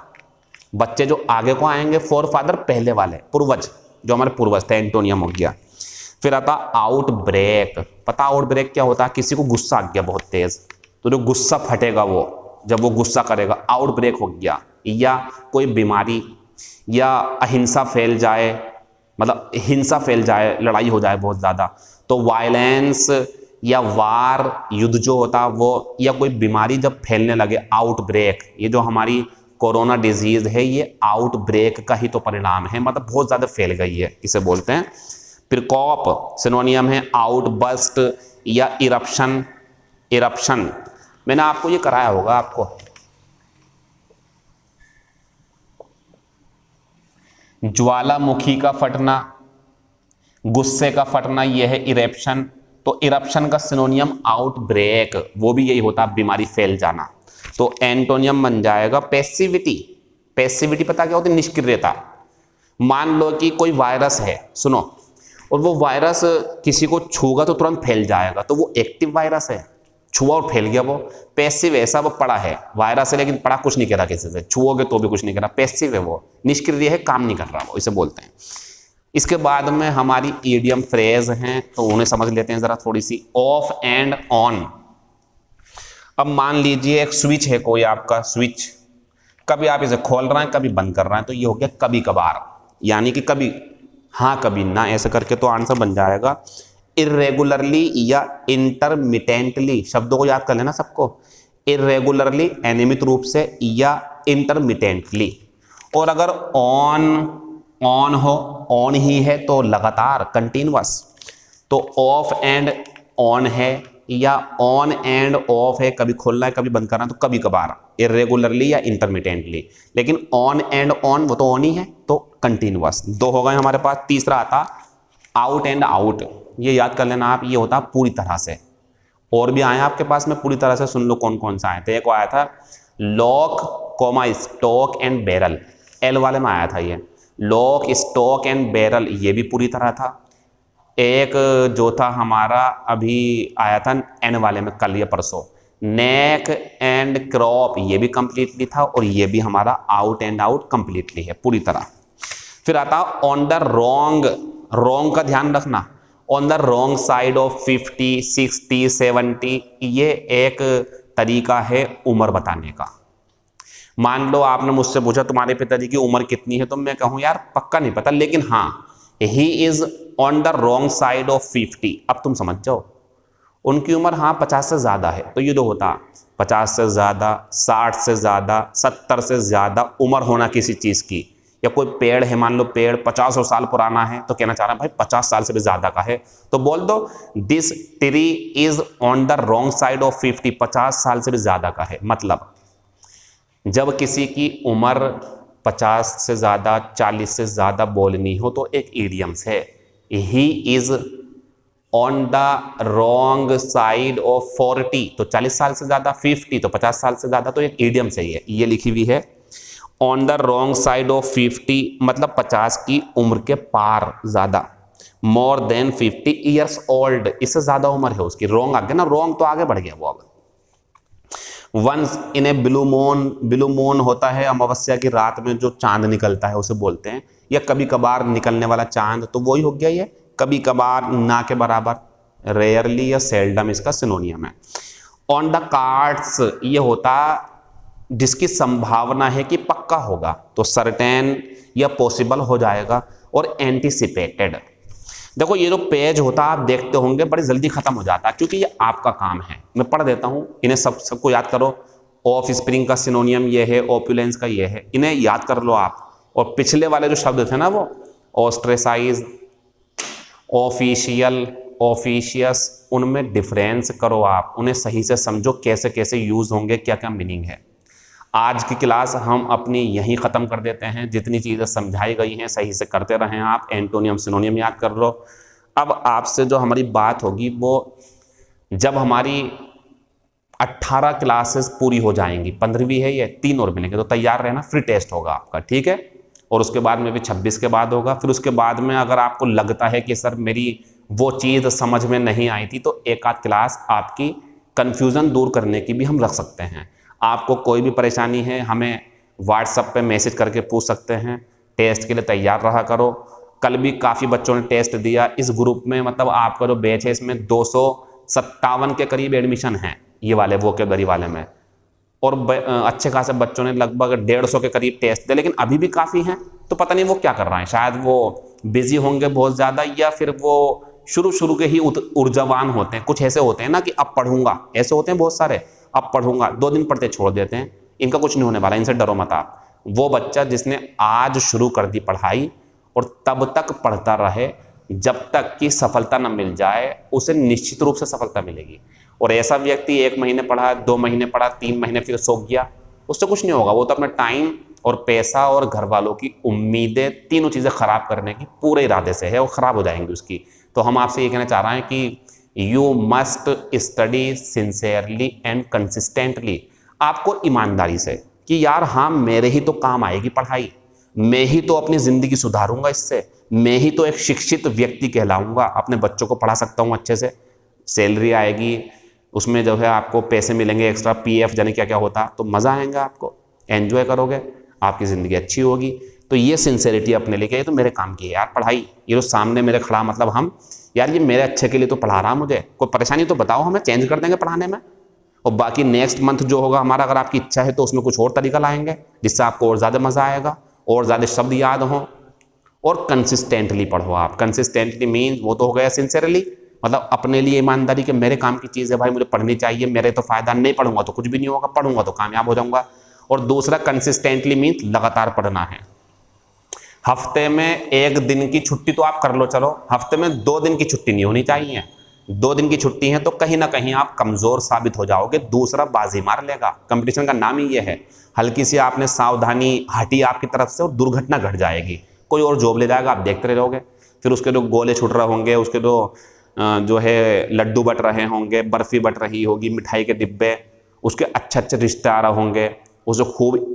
बच्चे जो आगे को आएंगे 4 फादर पहले वाले पूर्वज जो हमारे पूर्वज थे, एंटोनियम हो गया। फिर आता आउट ब्रेक, पता आउट ब्रेक क्या होता है, किसी को गुस्सा आ गया बहुत तेज तो जो गुस्सा फटेगा वो, जब वो गुस्सा करेगा आउट ब्रेक हो गया, या कोई बीमारी या अहिंसा फैल जाए, मतलब हिंसा फैल जाए, लड़ाई हो जाए बहुत ज़्यादा, तो वायलेंस या वार युद्ध जो होता है वो, या कोई बीमारी जब फैलने लगे आउट ब्रेक, ये जो हमारी कोरोना डिजीज है ये आउट ब्रेक का ही तो परिणाम है, मतलब बहुत ज़्यादा फैल गई है, इसे बोलते हैं। फिर कॉप सिनोनियम है आउट बस्ट या इरप्शन। इरप्शन मैंने आपको ये कराया होगा, आपको ज्वालामुखी का फटना, गुस्से का फटना, यह है इरेप्शन। तो इरप्शन का सिनोनियम आउट ब्रेक, वो भी यही होता है बीमारी फैल जाना। तो एंटोनियम बन जाएगा पैसिविटी। पैसिविटी पता क्या होती है, निष्क्रियता। मान लो कि कोई वायरस है, सुनो, और वो वायरस किसी को छूगा तो तुरंत फैल जाएगा, तो वो एक्टिव वायरस है, छुआ और फैल गया। वो पैसिव ऐसा वो पड़ा है, वायरस है लेकिन पड़ा कुछ नहीं कर रहा किसी से, छुओगे तो भी कुछ नहीं कर रहा, पैसिव है वो, निष्क्रिय है, काम नहीं कर रहा वो, इसे बोलते हैं। इसके बाद में हमारी ईडियम फ्रेज हैं, तो उन्हें समझ लेते हैं जरा थोड़ी सी। Of and on. अब मान लीजिए एक स्विच है, कोई आपका स्विच, कभी आप इसे खोल रहे हैं कभी बंद कर रहे हैं, तो ये हो गया कभी कभार, यानी कि कभी हाँ कभी ना, ऐसे करके तो आंसर बन जाएगा। इरेगुलरली या इंटरमिटेंटली, शब्दों को याद कर लेना सबको, इरेगुलरली अनियमित रूप से या इंटरमिटेंटली। और अगर ऑन हो, ऑन ही है तो लगातार कंटिन्यूअस, तो ऑफ एंड ऑन है, या ऑन एंड ऑफ है, कभी खोलना है कभी बंद करना है, तो कभी कभार, इरेगुलरली या इंटरमिटेंटली। लेकिन ऑन एंड ऑन वो तो ऑन ही है, तो कंटिन्यूअस। 2 हो गए हमारे पास। तीसरा आता आउट एंड आउट, ये याद कर लेना आप, ये होता पूरी तरह से। और भी आए आपके पास में पूरी तरह से, सुन लो कौन कौन सा आया था। एक आया था lock comma stock and barrel, L वाले में आया था ये, लॉक स्टॉक एंड बैरल, ये भी पूरी तरह था। एक जो था हमारा अभी आया था एन वाले में कल या परसों, नेक एंड क्रॉप, ये भी कंप्लीटली था, और ये भी हमारा आउट एंड आउट कंप्लीटली है पूरी तरह। फिर आता ऑन द रॉन्ग, रॉन्ग का ध्यान रखना, on the wrong side of 50, 60, 70, ये एक तरीका है उम्र बताने का। मान लो आपने मुझसे पूछा तुम्हारे पिताजी की उम्र कितनी है, तो मैं कहूँ यार पक्का नहीं पता, लेकिन हाँ he is on the wrong side of 50। अब तुम समझ जाओ उनकी उम्र हाँ 50 से ज़्यादा है, तो ये जो होता 50 से ज़्यादा, 60 से ज़्यादा, 70 से ज़्यादा उम्र होना किसी चीज़ की। या कोई पेड़ है, मान लो पेड़ 50 साल पुराना है, तो कहना चाह रहा है भाई 50 साल से भी ज़्यादा का है, तो बोल दो this tree is on the wrong side of 50, 50 साल से भी ज़्यादा का है। मतलब जब किसी की उम्र 50 से ज़्यादा, 40 से ज़्यादा बोलनी हो तो एक इडियम्स है, he is on the wrong side of 40, तो 40 साल से ज़्यादा, 50 तो 50 साल से ज़्यादा, तो एक इडियम से ये लिखी हुई है। On the wrong side of 50 मतलब 50 की उम्र के पार ज़्यादा, मोर देन 50 ईयर्स ओल्ड, इससे ज़्यादा उम्र है उसकी। रॉन्ग आ गया ना, रॉन्ग तो आगे बढ़ गया वो। अब once in a blue moon, blue moon होता है अमावस्या की रात में जो चांद निकलता है उसे बोलते हैं, या कभी कभार निकलने वाला चांद, तो वही हो गया ये कभी कभार, ना के बराबर, रेयरली या सेल्डम इसका सिनोनियम है। ऑन द कार्ड्स ये होता जिसकी संभावना है कि पक्का होगा, तो सर्टेन या पॉसिबल हो जाएगा। और एंटीसिपेटेड, देखो ये जो पेज होता आप देखते होंगे बड़ी जल्दी खत्म हो जाता है, क्योंकि ये आपका काम है। मैं पढ़ देता हूँ, इन्हें सबको याद करो। ऑफ स्प्रिंग का सिनोनियम ये है, ओपुलेंस का ये है, इन्हें याद कर लो आप। और पिछले वाले जो शब्द थे ना वो ऑस्ट्रेसाइज, ऑफिशियल, ऑफिशियस, उनमें डिफरेंस करो आप, उन्हें सही से समझो कैसे कैसे यूज होंगे, क्या क्या मीनिंग है। आज की क्लास हम अपनी यहीं ख़त्म कर देते हैं। जितनी चीज़ें समझाई गई हैं सही से करते रहें आप। एंटोनियम सिनोनियम याद कर लो, अब आपसे जो हमारी बात होगी वो जब हमारी 18 क्लासेस पूरी हो जाएंगी, 15वीं है ये, 3 और मिलेंगे, तो तैयार रहना, फ्री टेस्ट होगा आपका, ठीक है। और उसके बाद में भी 26 के बाद होगा। फिर उसके बाद में अगर आपको लगता है कि सर मेरी वो चीज़ समझ में नहीं आई थी, तो एक आध क्लास आपकी कन्फ्यूज़न दूर करने की भी हम रख सकते हैं। आपको कोई भी परेशानी है हमें व्हाट्सएप पे मैसेज करके पूछ सकते हैं। टेस्ट के लिए तैयार रहा करो। कल भी काफ़ी बच्चों ने टेस्ट दिया इस ग्रुप में, मतलब आपका जो बैच है इसमें 257 के करीब एडमिशन हैं ये वाले वोकेबलरी वाले में, और अच्छे खासे बच्चों ने लगभग 150 के करीब टेस्ट दिए, लेकिन अभी भी काफ़ी हैं। तो पता नहीं वो क्या कर रहे हैं, शायद वो बिजी होंगे बहुत ज़्यादा, या फिर वो शुरू के ही ऊर्जावान होते हैं। कुछ ऐसे होते हैं ना कि अब पढ़ूंगा, ऐसे होते हैं बहुत सारे, अब पढ़ूंगा, 2 दिन पढ़ते छोड़ देते हैं। इनका कुछ नहीं होने वाला, इनसे डरो मत आप। वो बच्चा जिसने आज शुरू कर दी पढ़ाई और तब तक पढ़ता रहे जब तक कि सफलता न मिल जाए, उसे निश्चित रूप से सफलता मिलेगी। और ऐसा व्यक्ति 1 महीने पढ़ा, 2 महीने पढ़ा, 3 महीने फिर सो गया, उससे कुछ नहीं होगा। वो तो अपना टाइम और पैसा और घर वालों की उम्मीदें, तीनों चीज़ें खराब करने की पूरे इरादे से है, वो खराब हो जाएंगी उसकी। तो हम आपसे ये कहना चाह रहे हैं कि you must study sincerely and consistently. आपको ईमानदारी से कि यार हाँ मेरे ही तो काम आएगी पढ़ाई, मैं ही तो अपनी ज़िंदगी सुधारूंगा इससे, मैं ही तो एक शिक्षित व्यक्ति कहलाऊंगा, अपने बच्चों को पढ़ा सकता हूँ अच्छे से, सैलरी आएगी, उसमें जो है आपको पैसे मिलेंगे एक्स्ट्रा, पीएफ जाने क्या क्या होता, तो मज़ा आएगा, आपको एंजॉय करोगे, आपकी ज़िंदगी अच्छी होगी। तो ये सिंसेरिटी अपने लेके, ये तो मेरे काम की है यार पढ़ाई, ये जो सामने मेरे खड़ा, मतलब हम यार ये मेरे अच्छे के लिए तो पढ़ा रहा, मुझे कोई परेशानी तो बताओ, हमें चेंज कर देंगे पढ़ाने में। और बाकी नेक्स्ट मंथ जो होगा हमारा, अगर आपकी इच्छा है तो उसमें कुछ और तरीका लाएंगे जिससे आपको और ज़्यादा मज़ा आएगा, और ज़्यादा शब्द याद हों। और कंसिस्टेंटली पढ़ो आप। कंसिस्टेंटली मीन्स वो तो हो गया सिंसियरली, मतलब अपने लिए ईमानदारी कि मेरे काम की चीज़ है भाई, मुझे पढ़नी चाहिए, मेरे तो फ़ायदा, नहीं पढ़ूंगा तो कुछ भी नहीं होगा, पढ़ूंगा तो कामयाब हो जाऊंगा। और दूसरा कंसिस्टेंटली मीन्स लगातार पढ़ना है। हफ्ते में 1 दिन की छुट्टी तो आप कर लो, चलो हफ्ते में 2 दिन की छुट्टी नहीं होनी चाहिए। 2 दिन की छुट्टी है तो कहीं ना कहीं आप कमज़ोर साबित हो जाओगे, दूसरा बाजी मार लेगा। कंपटीशन का नाम ही ये है। हल्की सी आपने सावधानी हटी आपकी तरफ से और दुर्घटना घट जाएगी, कोई और जॉब ले जाएगा, आप देखते रहोगे। फिर उसके जो गोले छूट रहे होंगे, उसके जो है लड्डू बट रहे होंगे, बर्फ़ी बट रही होगी, मिठाई के डिब्बे, उसके अच्छे अच्छे रिश्ते आ रहे होंगे, उसे खूब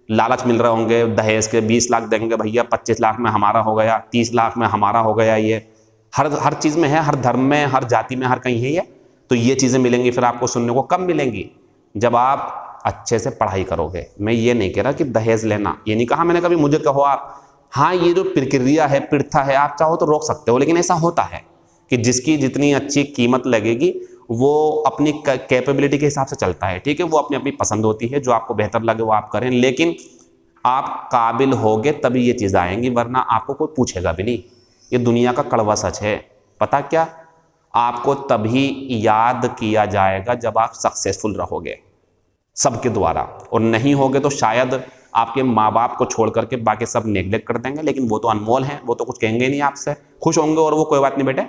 लालच मिल रहे होंगे, दहेज के 20 लाख देंगे भैया, 25 लाख में हमारा हो गया, 30 लाख में हमारा हो गया। ये हर चीज़ में है, हर धर्म में, हर जाति में, हर कहीं है ये। तो ये चीज़ें मिलेंगी फिर आपको सुनने को, कब मिलेंगी? जब आप अच्छे से पढ़ाई करोगे। मैं ये नहीं कह रहा कि दहेज लेना, ये नहीं कहा मैंने कभी, मुझे कहो आप। हाँ, ये जो प्रक्रिया है, प्रथा है, आप चाहो तो रोक सकते हो, लेकिन ऐसा होता है कि जिसकी जितनी अच्छी कीमत लगेगी वो अपनी कैपेबिलिटी के हिसाब से चलता है, ठीक है। वो अपनी अपनी पसंद होती है, जो आपको बेहतर लगे वो आप करें, लेकिन आप काबिल होगे तभी ये चीज़ आएंगी, वरना आपको कोई पूछेगा भी नहीं। ये दुनिया का कड़वा सच है। पता क्या, आपको तभी याद किया जाएगा जब आप सक्सेसफुल रहोगे सबके द्वारा, और नहीं होगे तो शायद आपके माँ बाप को छोड़ करके बाकी सब नेग्लेक्ट कर देंगे, लेकिन वो तो अनमोल हैं, वो तो कुछ कहेंगे नहीं आपसे, खुश होंगे और वो कोई बात नहीं बेटे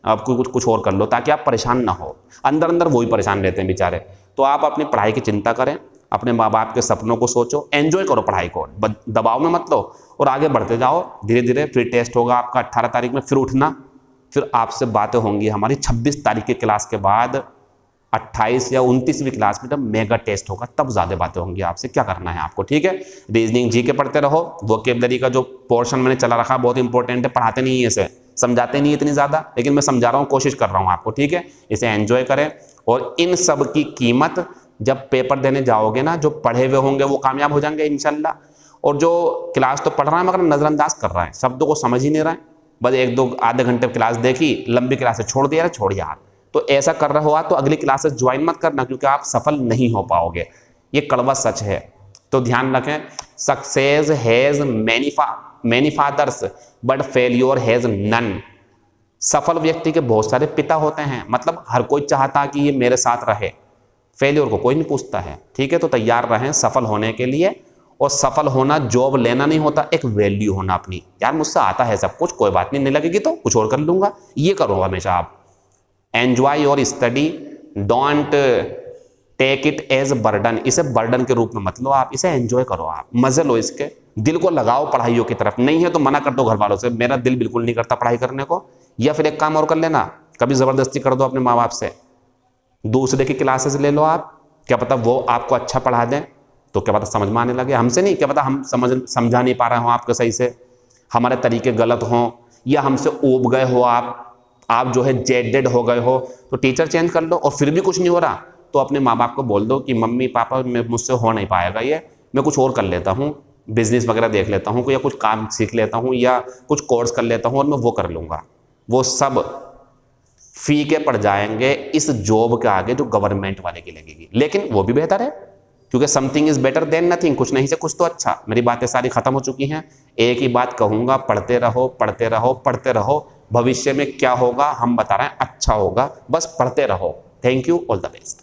आपको कुछ और कर लो, ताकि आप परेशान ना हो। अंदर अंदर वही परेशान रहते हैं बेचारे। तो आप अपनी पढ़ाई की चिंता करें, अपने माँ बाप के सपनों को सोचो, एंजॉय करो पढ़ाई को, दबाव में मत लो और आगे बढ़ते जाओ धीरे धीरे। फिर टेस्ट होगा आपका 18 तारीख में, फिर उठना, फिर आपसे बातें होंगी हमारी 26 तारीख की क्लास के बाद। 28 या 29वीं क्लास में जब मेगा टेस्ट होगा तब ज़्यादा बातें होंगी आपसे, क्या करना है आपको, ठीक है। रीजनिंग जीके पढ़ते रहो। वोकेबलरी का जो पोर्शन मैंने चला रखा बहुत इंपॉर्टेंट है, पढ़ाते नहीं है इसे, समझाते नहीं इतनी ज़्यादा, लेकिन मैं समझा रहा हूँ, कोशिश कर रहा हूँ आपको, ठीक है। इसे एंजॉय करें। और इन सब की कीमत जब पेपर देने जाओगे ना, जो पढ़े हुए होंगे वो कामयाब हो जाएंगे इंशाल्लाह। और जो क्लास तो पढ़ रहा है मगर नज़रअंदाज कर रहा है, शब्दों को समझ ही नहीं रहा है, बस 1-2 आधे घंटे क्लास देखी, लंबी क्लास से छोड़ दिया, छोड़ यार। तो ऐसा कर रहा हुआ तो अगली क्लासेस ज्वाइन मत करना, क्योंकि आप सफल नहीं हो पाओगे। ये कड़वा सच है, तो ध्यान रखें। Success has many fathers but failure has none. सफल व्यक्ति के बहुत सारे पिता होते हैं, मतलब हर कोई चाहता कि ये मेरे साथ रहे, फेल्योर को कोई नहीं पूछता है, ठीक है। तो तैयार रहें सफल होने के लिए। और सफल होना जॉब लेना नहीं होता, एक वैल्यू होना अपनी, यार मुझसे आता है सब कुछ, कोई बात नहीं लगेगी तो कुछ और कर लूँगा, ये करो हमेशा आप। Enjoy your study, don't take it as burden. इसे बर्डन के रूप में मत लो आप, इसे एंजॉय करो आप, मजे लो इसके, दिल को लगाओ पढ़ाइयों की तरफ। नहीं है तो मना कर दो घर वालों से, मेरा दिल बिल्कुल नहीं करता पढ़ाई करने को, या फिर एक काम और कर लेना, कभी ज़बरदस्ती कर दो अपने माँ बाप से, दूसरे की क्लासेस ले लो आप, क्या पता वो आपको अच्छा पढ़ा दें, तो क्या पता समझ में आने लगे। हमसे नहीं, क्या पता हम समझा नहीं पा रहे हो आपको सही से, हमारे तरीके गलत हों, या हमसे ऊब गए हो आप जो है जेडेड हो गए हो, तो टीचर चेंज कर लो। और फिर भी कुछ नहीं हो रहा तो अपने माँ बाप को बोल दो कि मम्मी पापा मुझसे हो नहीं पाएगा ये, मैं कुछ और कर लेता हूँ, बिजनेस वगैरह देख लेता हूँ, या कुछ काम सीख लेता हूँ, या कुछ कोर्स कर लेता हूँ और मैं वो कर लूँगा। वो सब फीके पड़ जाएंगे इस जॉब के आगे जो गवर्नमेंट वाले की लगेगी, लेकिन वो भी बेहतर है, क्योंकि something is better than nothing, कुछ नहीं से कुछ तो अच्छा। मेरी बातें सारी खत्म हो चुकी हैं, एक ही बात कहूँगा, पढ़ते रहो पढ़ते रहो पढ़ते रहो, भविष्य में क्या होगा हम बता रहे हैं, अच्छा होगा, बस पढ़ते रहो। Thank you, all the best.